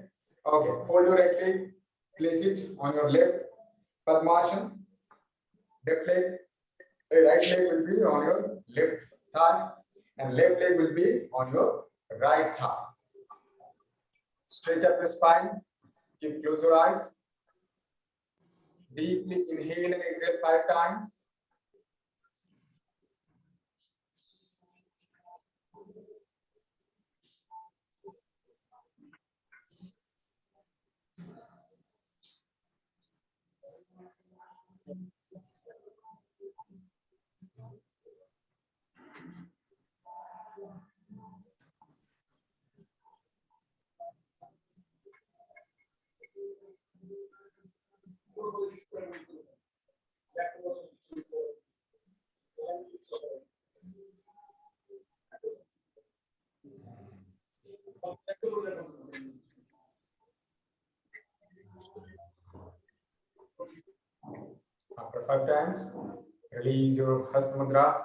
Okay, fold your right leg, place it on your left Padmasana. Left leg, right leg will be on your left thigh, and left leg will be on your right thigh. Stretch up your spine. Keep close your eyes. Deeply inhale and exhale 5 times. After 5 times, release your Hasta Mudra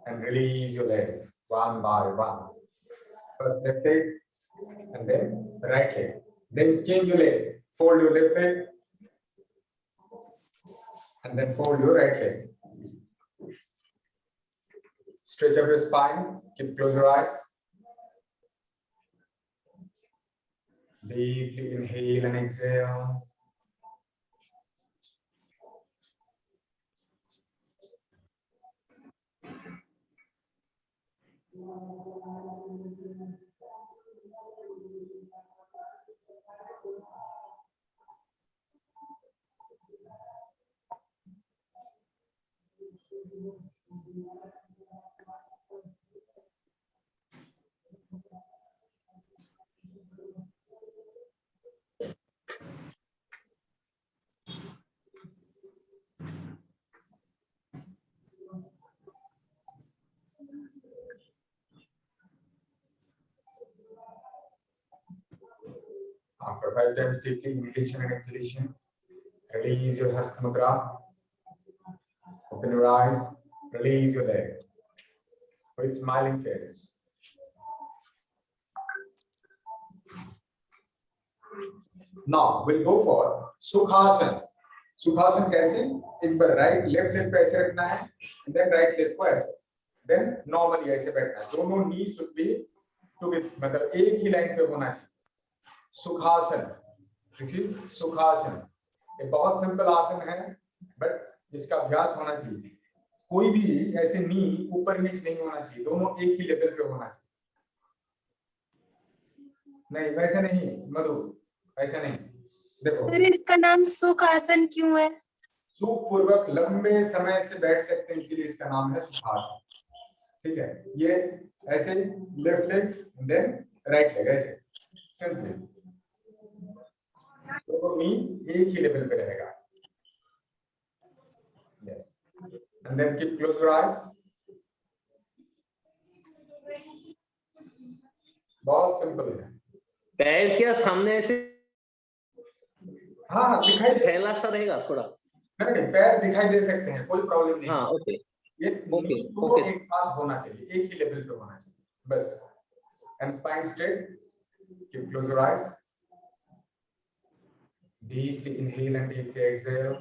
and release your leg one by one. First left leg and then right leg. Then change your leg. Fold your left leg and then fold your right leg. Stretch up your spine. Keep close your eyes. Deeply inhale and exhale. After 5 times deeply inhalation and exhalation, release your Hasta Mudra. Open your eyes, release your leg with smiling face. Now we'll go for Sukhasana. Sukhasana कैसे? एक बार right left leg पे ऐसे रखना है, and then right leg को ऐसे. Then normally ऐसे बैठना है. दोनों knees should be together, मतलब एक ही लाइन पे होना चाहिए. सुखासन. This is सुखासन. ये बहुत सिंपल आसन है, but इसका अभ्यास होना चाहिए. कोई भी ऐसे नी ऊपर नीचे नहीं होना चाहिए, दोनों एक ही लेवल पे होना चाहिए. नहीं वैसे नहीं मधु, ऐसा नहीं. देखो फिर इसका नाम सुख आसन क्यों है? सुखपूर्वक लंबे समय से बैठ सकते हैं, इसीलिए इसका नाम है सुखासन. ठीक है, ये ऐसे left leg then right leg ऐसे सिंपली, तो नी एक ही लेवल पे रहेगा. Yes, and then keep close your eyes. बहुत सिंपल है. पैर क्या सामने ऐसे हाँ दिखाई दे, फैला सा रहेगा थोड़ा? नहीं पैर दिखाई दे सकते हैं, कोई प्रॉब्लम नहीं. हाँ ओके ये ओके दोनों ओके एक साथ होना चाहिए, एक ही लेवल पे होना चाहिए बस. And spine straight. Keep close your eyes. Deeply inhale and deeply exhale.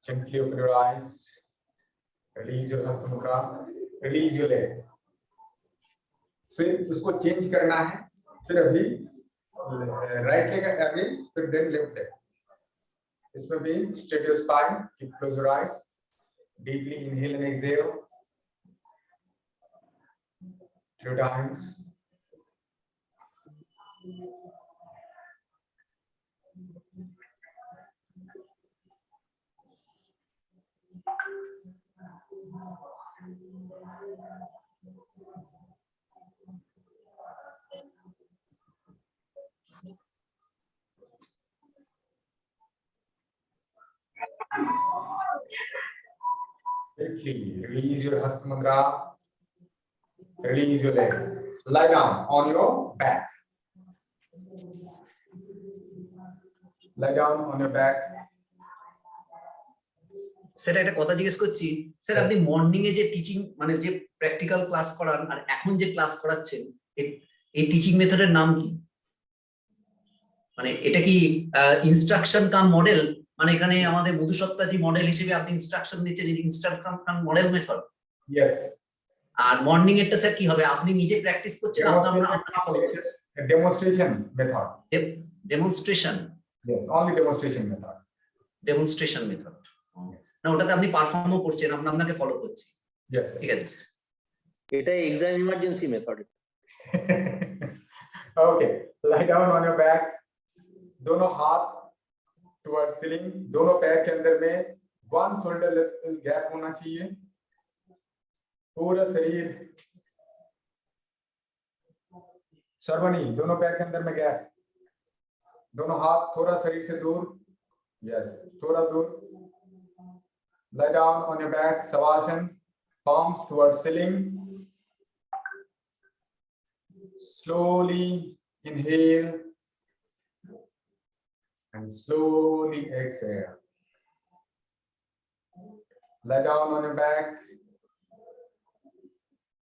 Gently open your eyes. Release your Hasta Mudra. Release your leg. फिर उसको चेंज करना है. फिर अभी राइट लेग आगे, फिर देन लेफ्ट लेग. इसमें भी straight your spine. Keep close your eyes. Deeply inhale and exhale. 3 times. Quickly release your Hasta Mudra. Release your leg. Lie down on your back. Lie down on your back. Sir একটা কথা জিজ্ঞেস করছি sir, আপনি morning এ যে teaching মানে যে practical class করান আর এখন যে ক্লাস করাচ্ছেন, এই টিচিং মেথডের নাম কি? মানে এটা কি ইনস্ট্রাকশন কাম মডেল? মানে এখানে আমাদের মধুসত্তাজি মডেল হিসেবে আপনি ইনস্ট্রাকশন দিচ্ছেন, ইনস্ট্রাকশন কাম মডেল মেথড. Yes. আর মর্নিং এরটা স্যার কি হবে? আপনি নিজে প্র্যাকটিস করছেন, আপনাকে ফলো করছেন? Demonstration method. Demonstration. Yes, only demonstration method. Demonstration method. না ওটাতে আপনি পারফর্মও করছেন, আপনাকে ফলো করছি. Yes. ঠিক আছে স্যার. এটা exam emergency method. Okay, lie down on your back. दोनों हाथ towards ceiling. दोनों पैर के अंदर में 1 shoulder gap होना चाहिए. पूरा शरीर सर्वनी, दोनों पैर के अंदर में गैप. दोनों हाथ थोड़ा शरीर से दूर. यस, थोड़ा दूर. Lie down on your back, Savasana, palms towards ceiling. Slowly inhale and slowly exhale. Lie down on your back.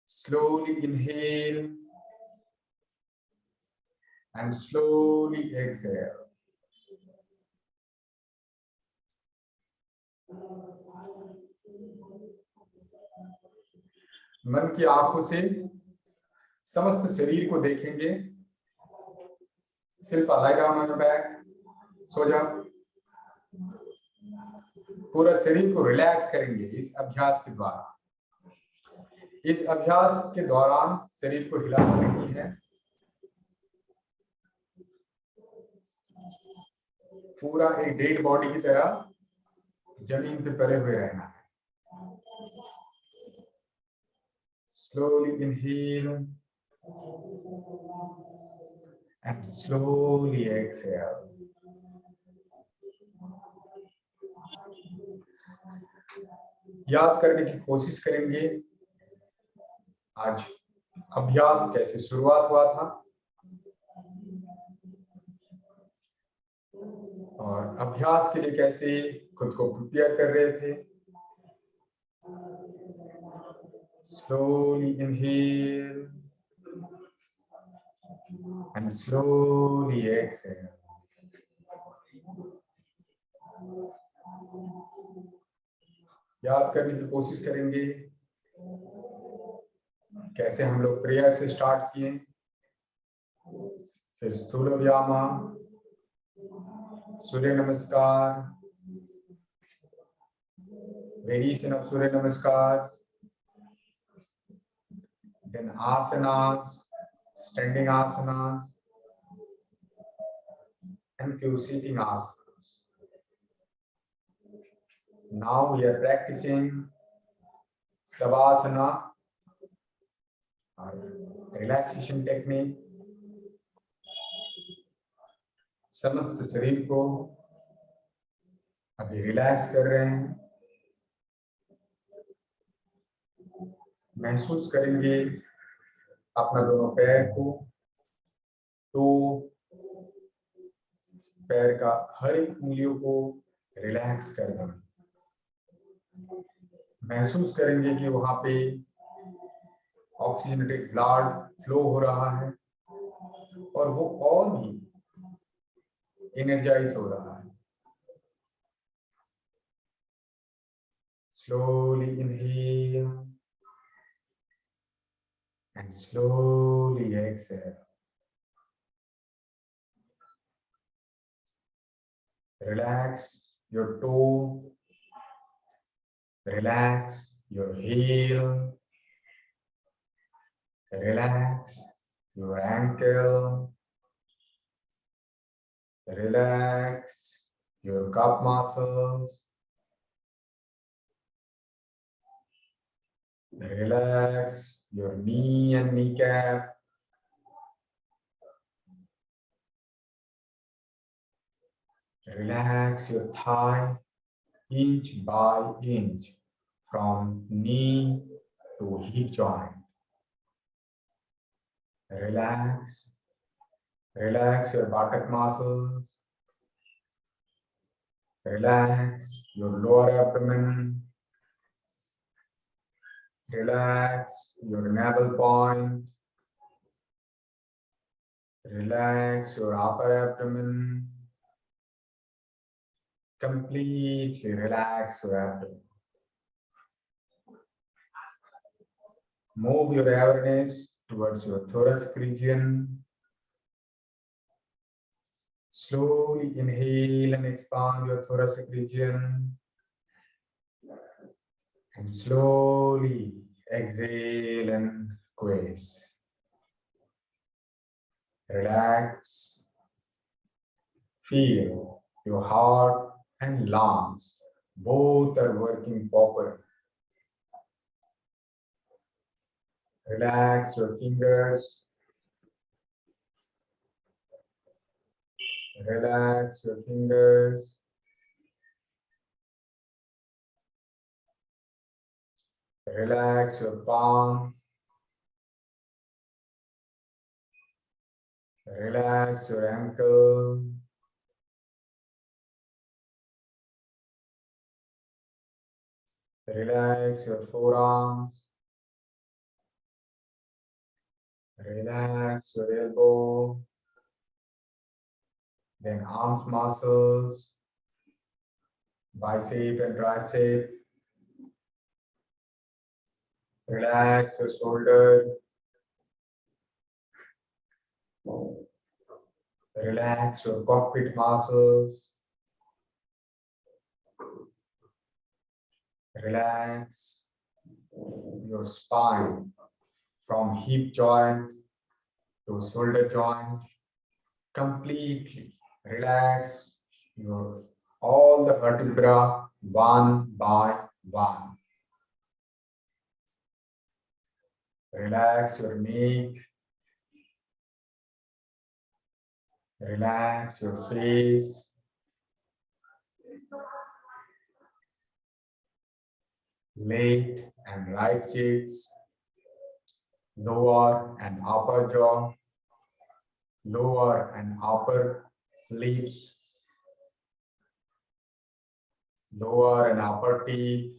Slowly inhale and slowly exhale. मन की आंखों से समस्त शरीर को देखेंगे। Shilpa lie down on your back, सो जाओ। पूरा शरीर को रिलैक्स करेंगे इस अभ्यास के द्वारा। इस अभ्यास के दौरान शरीर को हिलाना नहीं है, पूरा एक डेड बॉडी की तरह जमीन पे पड़े हुए रहना है। Slowly inhale and slowly exhale. याद करने की कोशिश करेंगे आज अभ्यास कैसे शुरुआत हुआ था और अभ्यास के लिए कैसे खुद को प्रिपेयर कर रहे थे। Slowly inhale and slowly exhale. याद करने की कोशिश करेंगे कैसे हम लोग प्रेयर से स्टार्ट किए, फिर स्थूल व्यायाम, सूर्य नमस्कार, वेरिएशन ऑफ सूर्य नमस्कार, then asanas, standing asanas, and few sitting asanas. Now we are practicing savasana, or relaxation technique. समस्त शरीर को अभी रिलैक्स कर रहे हैं। महसूस करेंगे अपना दोनों पैर को, तो पैर का हर एक उंगलियों को रिलैक्स कर दें। महसूस करेंगे कि वहां पे ऑक्सीजनेटेड ब्लड फ्लो हो रहा है और वो और भी एनर्जाइज हो रहा है। Slowly inhale and slowly exhale. Relax your toe, relax your heel, relax your ankle, relax your calf muscles, relax your knee and kneecap. Relax your thigh inch by inch from knee to hip joint. Relax. Relax your buttock muscles. Relax your lower abdomen. Relax your navel point. Relax your upper abdomen. Completely relax your abdomen. Move your awareness towards your thoracic region. Slowly inhale and expand your thoracic region. And slowly exhale and quiesce. Relax. Feel your heart and lungs. Both are working properly. Relax your fingers. Relax your fingers. Relax your palm. Relax your ankle. Relax your forearms. Relax your elbow. Then arms muscles, bicep and tricep. Relax your shoulder. Relax your cockpit muscles. Relax your spine from hip joint to shoulder joint. Completely relax your all the vertebra one by one. Relax your neck. Relax your face. Left and right cheeks. Lower and upper jaw. Lower and upper lips. Lower and upper teeth.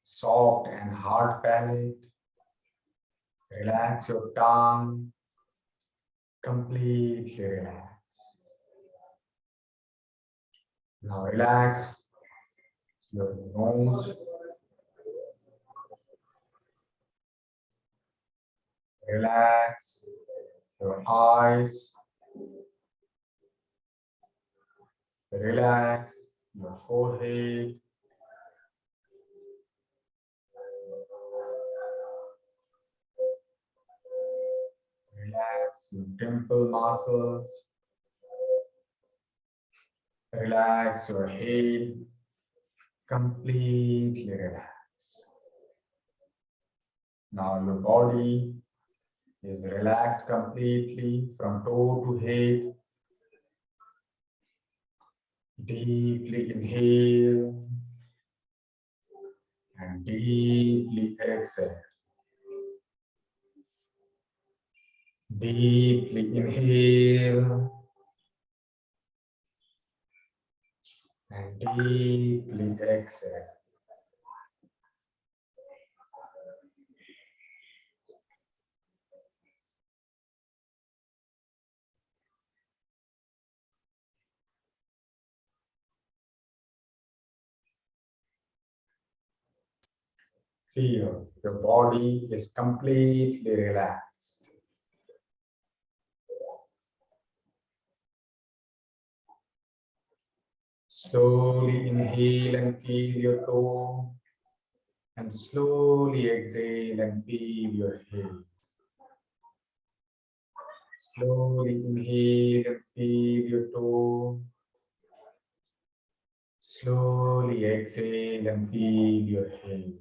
Soft and hard palate. Relax your tongue. Completely relax. Now relax your nose. Relax your eyes. Relax your forehead. Relax your temple muscles. Relax your head. Completely relax. Now your body is relaxed completely from toe to head. Deeply inhale and deeply exhale. Deeply inhale and deeply exhale. Feel your body is completely relaxed. Slowly inhale and feel your toe, and slowly exhale and feel your head. Slowly inhale and feel your toe. Slowly exhale and feel your head.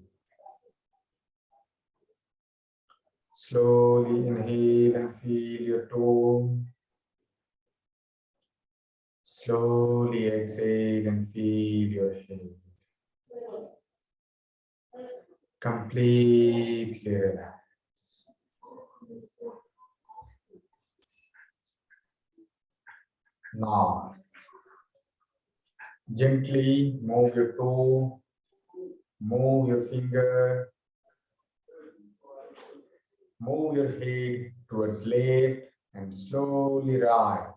Slowly inhale and feel your toe. Slowly exhale and feel your head. Completely relax. Now, gently move your toe, move your finger, move your head towards left and slowly right,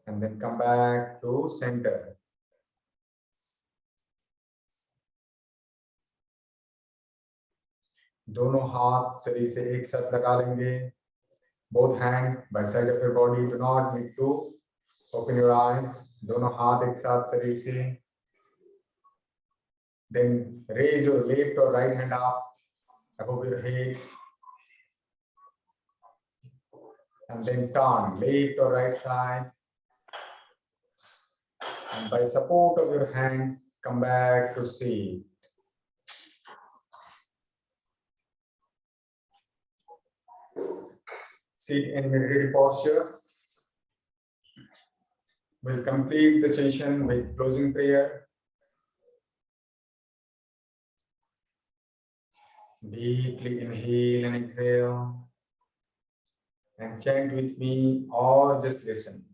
and then come back to center. दोनों हाथ शरीर से एक साथ लगा लेंगे. Both hands by side of your body. Do not need to open your eyes. दोनों हाथ एक साथ शरीर से. Then raise your left or right hand up above your head. And then turn left or right side. And by support of your hand, come back to seat. Sit in meditative posture. We'll complete the session with closing prayer. Deeply inhale and exhale. And chant with me or just listen.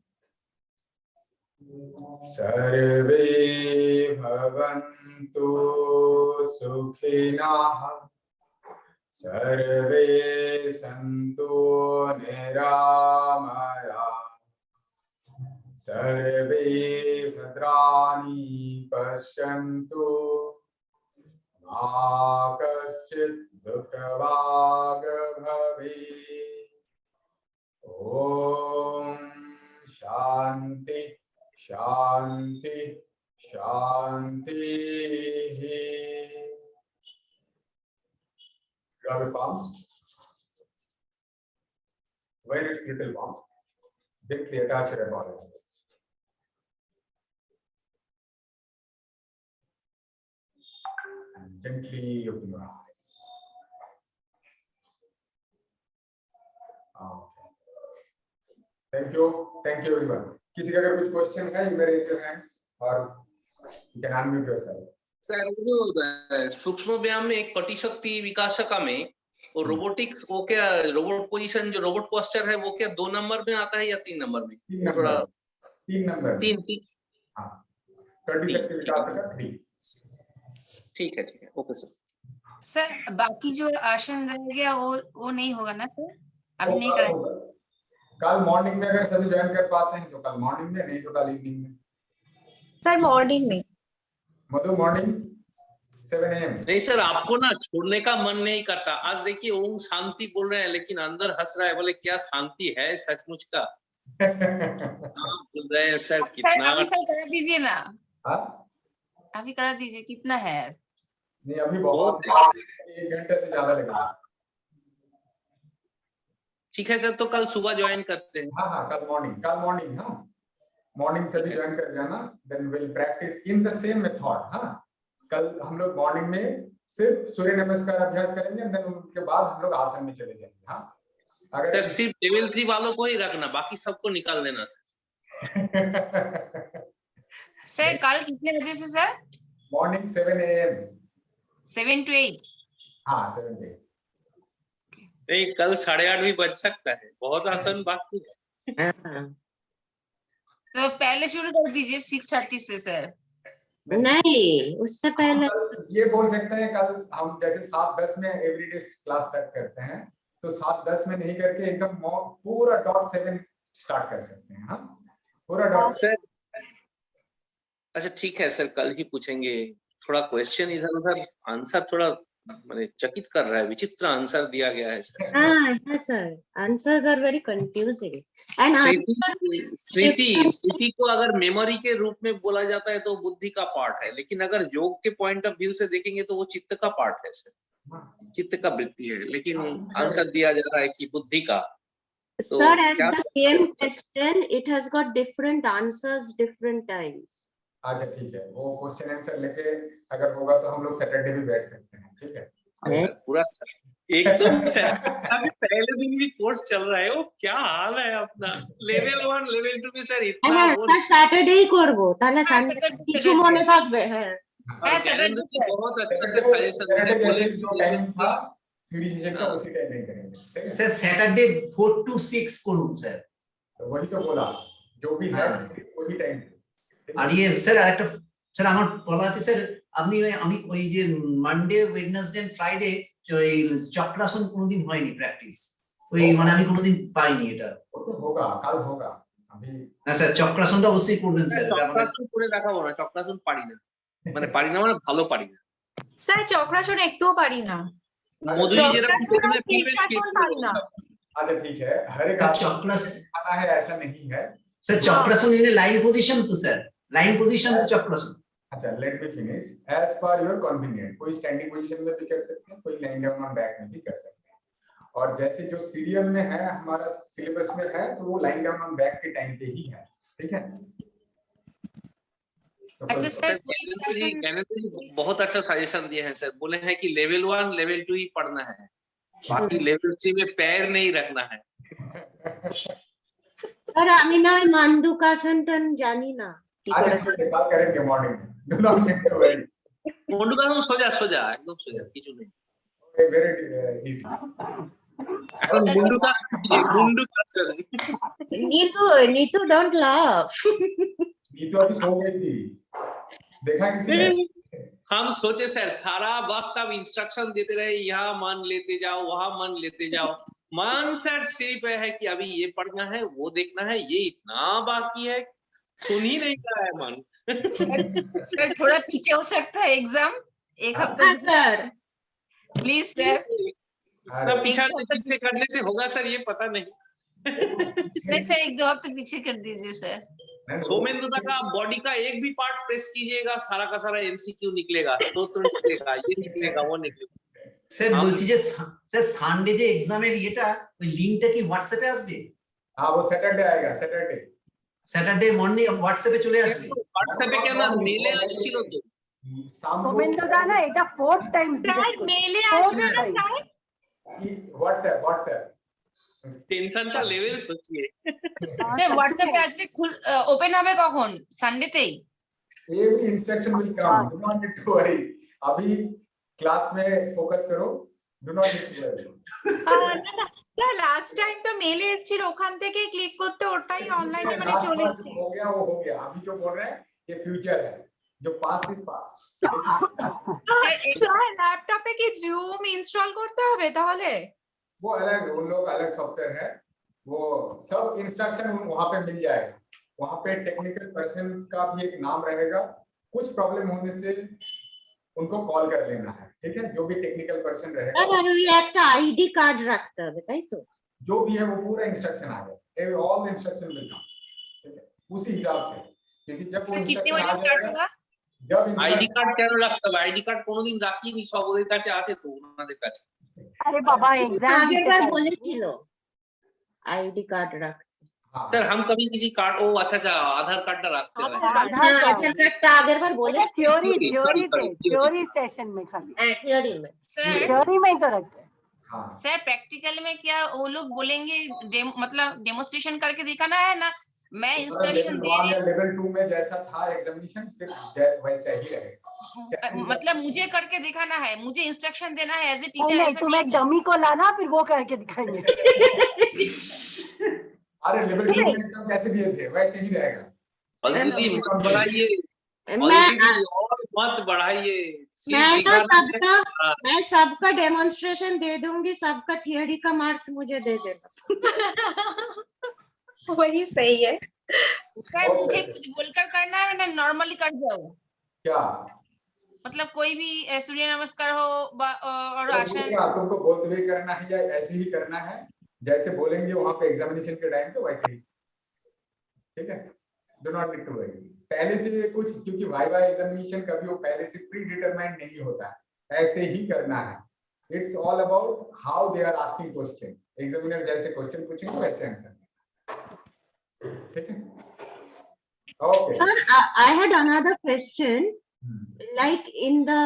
Sarve bhavantu sukhinah. Sarve santu niramaya. Sarve bhadrani pashyantu. मा कश्चित् दुःखभाग् भवेत्। ओम शांति शांति शांति। Grab your palms. When it's little warm, gently attach your body. And gently open your eyes. Okay. Thank you everyone. किसी का अगर कुछ question है, you may raise your hand or you can unmute yourself. Sir जो सूक्ष्म व्यायाम में एक पटिशक्ति विकासका में वो रोबोटिक्स, वो क्या रोबोट पोजीशन जो रोबोट पोस्चर है वो क्या 2 नंबर में आता है या 3 नंबर में? 3 नंबर। 3 हाँ, पटिशक्ति विकासका 3। ठीक है ओके सर। सर बाकी जो आसन रह गया वो नहीं होगा ना सर? अभी नहीं करेंगे। कल मॉर्निंग में अगर सभी ज्वाइन कर पाते हैं तो कल मॉर्निंग में, नहीं तो कल इवनिंग में। सर मॉर्निंग में। मधु मॉर्निंग 7 AM। नहीं सर, आपको ना छोड़ने का मन नहीं करता। आज देखिए ओम शांति बोल रहे हैं लेकिन अंदर हंस रहा है, बोले क्या शांति है सचमुच का। बोल रहे हैं सर कितना। अभी सर करा दीजिए ना। हाँ अभी करा दीजिए, कितना है? नहीं अभी बहुत 1 घंटे से ज्यादा लगेगा। ठीक है सर, तो कल सुबह ज्वाइन करते हैं। हाँ कल मॉर्निंग हाँ मॉर्निंग से भी ज्वाइन कर जाना। Then will practice in the same method. हाँ कल हम लोग मॉर्निंग में सिर्फ सूर्य नमस्कार अभ्यास करेंगे, देन उसके बाद हम लोग आसन में चले जाएंगे। हाँ अगर सर सिर्फ लेवल 3 वालों को ही रखना, बाकी सबको निकाल देना सर। सर कल कितने बजे से सर? Morning 7 AM। 7 to 8। हाँ 7 to 8। नहीं कल 8:30 भी बज सकता है, बहुत आसान बाकी है। तो पहले शुरू कर दीजिए 6:30 से सर। नहीं उससे पहले ये बोल सकते हैं कल हम जैसे 7:10 में एवरीडे क्लास स्टार्ट करते हैं, तो 7:10 में नहीं करके एकदम पूरा .7 स्टार्ट कर सकते हैं। हाँ पूरा सर अच्छा ठीक है सर, कल ही पूछेंगे। थोड़ा क्वेश्चन इधर उधर आंसर थोड़ा मैंने चकित कर रहा है, विचित्र आंसर दिया गया है सर। हाँ sir, answers are very confusing. स्मृति को अगर मेमोरी के रूप में बोला जाता है तो बुद्धि का पार्ट है, लेकिन अगर योग के पॉइंट ऑफ व्यू से देखेंगे तो वो चित्त का पार्ट है सर, चित्त का वृत्ति है, लेकिन आंसर दिया जा रहा है कि बुद्धि का। तो sir at the same question it has got different answers different times. अच्छा ठीक है, वो क्वेश्चन आंसर लेके अगर होगा तो हम लोग सैटरडे भी बैठ सकते हैं। ठीक है सर, पूरा एकदम अभी पहले दिन भी कोर्स चल रहा है, वो क्या हाल है अपना। लेवल 1 लेवल 2 भी सर इतना सैटरडे ही করব তাহলে সানডে কিছু মনে থাকবে। হ্যাঁ सैटरडे बहुत अच्छा से सजेशन देने बोले, जो टाइम था सीरीज सेशन का उसी टाइम में करेंगे। सर सैटरडे 4 to 6 করুন স্যার। तो वही तो बोला, जो भी है वही टाइम। আর ये স্যার একটা স্যার আমার বলা আছে স্যার, আমি ওই যে মানডে ওয়েডনেসডে এন্ড ফ্রাইডে ওই চক্রাসন কোনোদিন হয়নি প্র্যাকটিস, ওই মানে আমি কোনোদিন পাইনি এটা। वो तो होगा, कल होगा। अभी না স্যার চক্রাসনটা অবশ্যই করবেন স্যার। চক্রাসন করে দেখাবো না, চক্রাসন পারি না, মানে পারি না মানে ভালো পারি না স্যার চক্রাসন একটুও পারি না। মধুই যেরকম প্রথমে পারি না। अच्छा ठीक है, हर एक चक्रासन खाना है ऐसा नहीं है sir. Chakrasana in line position तो सर लाइन पोजीशन तो चक्रासन। अच्छा let me finish. As per your convenient, कोई स्टैंडिंग पोजीशन में भी कर सकते हैं, कोई लाइंग डाउन ऑन बैक में भी कर सकते हैं। और जैसे जो सीरियल में है हमारा सिलेबस में है तो वो लाइंग डाउन ऑन बैक के टाइम पे ही है। ठीक है तो अच्छा सर बहुत अच्छा सजेशन दिए हैं सर। बोले हैं कि लेवल 1 लेवल 2 ही पढ़ना है, बाकी लेवल 3 में पैर नहीं रखना है। और আমি না মান্ডুকাসনটা জানি না। आज कल करेंगे मॉर्निंग में, do not need to worry. Mandukasana সোজা সোজা একদম সোজা, কিছু নেই, वेरी इजी। এখন মুন্ডুকাসন नीतू डोंट लाफ। नीतू अभी सो गई थी, देखा किसी ने? हम सोचे सर सारा वक्त अब इंस्ट्रक्शन देते रहे, यहाँ मन लेते जाओ वहां मन लेते जाओ। मन सर सिर्फ है कि अभी ये पढ़ना है वो देखना है, ये इतना बाकी है, सुन ही नहीं रहा है मन। सर थोड़ा पीछे हो सकता है एग्जाम। एक हाँ? हफ्ता सर प्लीज सर। तब पीछे एक हफ्ता पीछे करने से होगा सर, ये पता नहीं। नहीं सर, 1-2 हफ्ते पीछे कर दीजिए सर। सोमेंद्र दा का बॉडी का एक भी पार्ट प्रेस कीजिएगा, सारा का सारा एमसीक्यू निकलेगा, तो निकलेगा, ये निकलेगा, वो निकलेगा। স্যার বলছি যে স্যার সানডে যে এক্সামের ইয়েটা ওই লিংকটা কি হোয়াটসঅ্যাপে আসবে? हाँ वो सैटरडे आएगा, सैटरडे স্যাটারডে মর্নিং হোয়াটসঅ্যাপে চলে আসবে? হোয়াটসঅ্যাপে কেন, মেলে আসছিল তো। शाम को না এটা 4 টাইমস মেলে আসবে না স্যার? व्हाट्सएप व्हाट्सएप টেনশন का लेवल सोचिए। স্যার হোয়াটসঅ্যাপে আসবে, ওপেন হবে কখন? সানডেতেই? Every instruction will come, do not need to worry. अभी क्लास में फोकस करो, do not need to worry. Sir last time তো মেলে এসেছিল, ওখান থেকে ক্লিক করতে ওটাই অনলাইনে মানে চলে এসেছে। हो गया, वो हो गया। अभी जो बोल रहे हैं ये फ्यूचर है, जो पास्ट इज पास्ट। স্যার ল্যাপটপে কি জুম ইনস্টল করতে হবে তাহলে? वो अलग, उन लोग अलग सॉफ्टवेयर है, वो सब इंस्ट्रक्शन वहां पे मिल जाएगा। वहां पे टेक्निकल पर्सन का भी एक नाम रहेगा, कुछ प्रॉब्लम होने से उनको कॉल कर लेना है, ठीक है? जो भी टेक्निकल पर्सन रहेगा, আর ওই একটা আইডি কার্ড রাখতে হবে তাই তো? जो भी है वो पूरा इंस्ट्रक्शन आ गया, ऑल द इंस्ट्रक्शन विल कम, ठीक है? उसी हिसाब से, क्योंकि जब वो স্যার কিতने इंस्ट्रक्शन बजे आ স্টার্ট जाएगा, होगा? जब আইডি इंस्ट्रक्शन কার্ড কেন রাখতে হবে? আইডি কার্ড কোনোদিন রাখিনি, সব ওদের কাছে আছে তো, ওনাদের কাছে। আরে বাবা এক্সাম আগের বার বলেছিল আইডি কার্ড রাখতে। हाँ, सर हम कभी किसी कार्ड, ओ अच्छा अच्छा, आधार कार्डটা রাখতে হয়। হ্যাঁ আধার কার্ডটা আগের বার বলেছিল। Theory Sorry, theory sorry, theory session में खाली হ্যাঁ থিওরি में। सर थ्योरी में ही तो रखते हैं। हाँ, सर प्रैक्टिकल में क्या वो लोग बोलेंगे मतलब डेमोन्स्ट्रेशन करके दिखाना है ना? मैं इंस्ट्रक्शन दे रही हूँ, लेवल 2 में जैसा था एग्जामिनेशन, फिर वैसा ही रहेगा। मतलब मुझे करके दिखाना है, मुझे इंस्ट्रक्शन देना है एज ए नहीं टीचर, नहीं ऐसा तुम नहीं एक है। डमी को लाना फिर वो करके दिखाएंगे। अरे लेवल 2 में एग्जाम कैसे दिए थे वैसे ही रहेगा। और दीदी मत बढ़ाइए, और मैं दीदी और मत बढ़ाइए, मैं सिर्फ ना दिखाना है। मैं सबका डेमोन्स्ट्रेशन दे दूंगी, सबका थियरी का मार्क्स मुझे दे देना। वही सही है। सर मुझे कुछ बोलकर करना है ना, नॉर्मली कर जाओ? क्या मतलब कोई भी सूर्य नमस्कार हो और आसन। क्या तुमको बोलते हुए करना है या ऐसे ही करना है? जैसे बोलेंगे वहां पे एग्जामिनेशन के टाइम पे वैसे ही, ठीक है? Do not need to worry. पहले से कुछ, क्योंकि वाइवा एग्जामिनेशन कभी वो पहले से प्री डिटरमाइंड नहीं होता है, ऐसे ही करना है। It's all about how they are asking question. Examiner जैसे क्वेश्चन पूछेंगे वैसे आंसर, ठीक है? Okay. Sir, I had another question. Like in the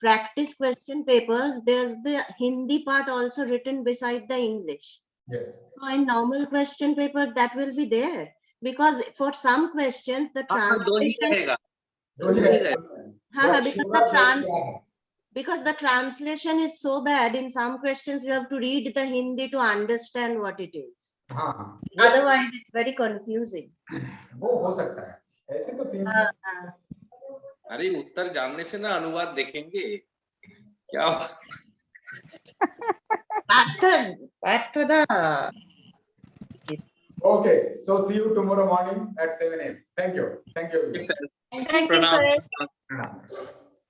practice question papers, there's the Hindi part also written beside the English. Yes. So in normal question paper, that will be there. Because for some questions, the हाँ, दो ही translation, रहेगा, दो ही रहेगा। because the translation is so bad, in some questions you have to read the Hindi to understand what it is. हाँ, Otherwise, it's very confusing. वो हो सकता है। ऐसे तो 3 अरे उत्तर जानने से ना अनुवाद देखेंगे क्या? Back to the Okay, so see you tomorrow morning at 7 a.m. Thank you. Thank you. प्रणाम।